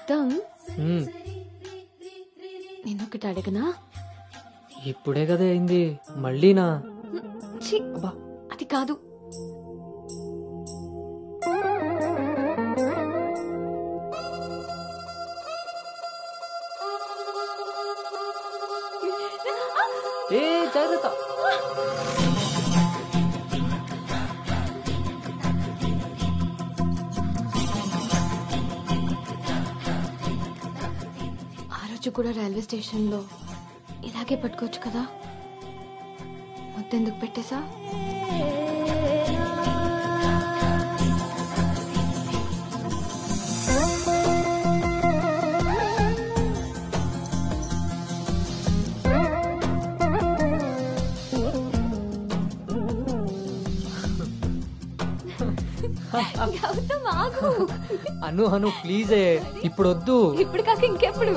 Gautam మ్మ్. నేనొకటి అడగనా? ఇప్పుడే కదా అయింది మళ్ళీనా? ఛీ, అది కాదు. ఏ జాగ్రత్త. ఆ రోజు కూడా రైల్వే స్టేషన్లో ఇలాగే పట్టుకోవచ్చు కదా, మొత్తెందుకు పెట్టేశా? గౌతమ్ ఆగు. అను ప్లీజే ఇప్పుడు వద్దు. ఇప్పుడు కాక ఇంకెప్పుడు?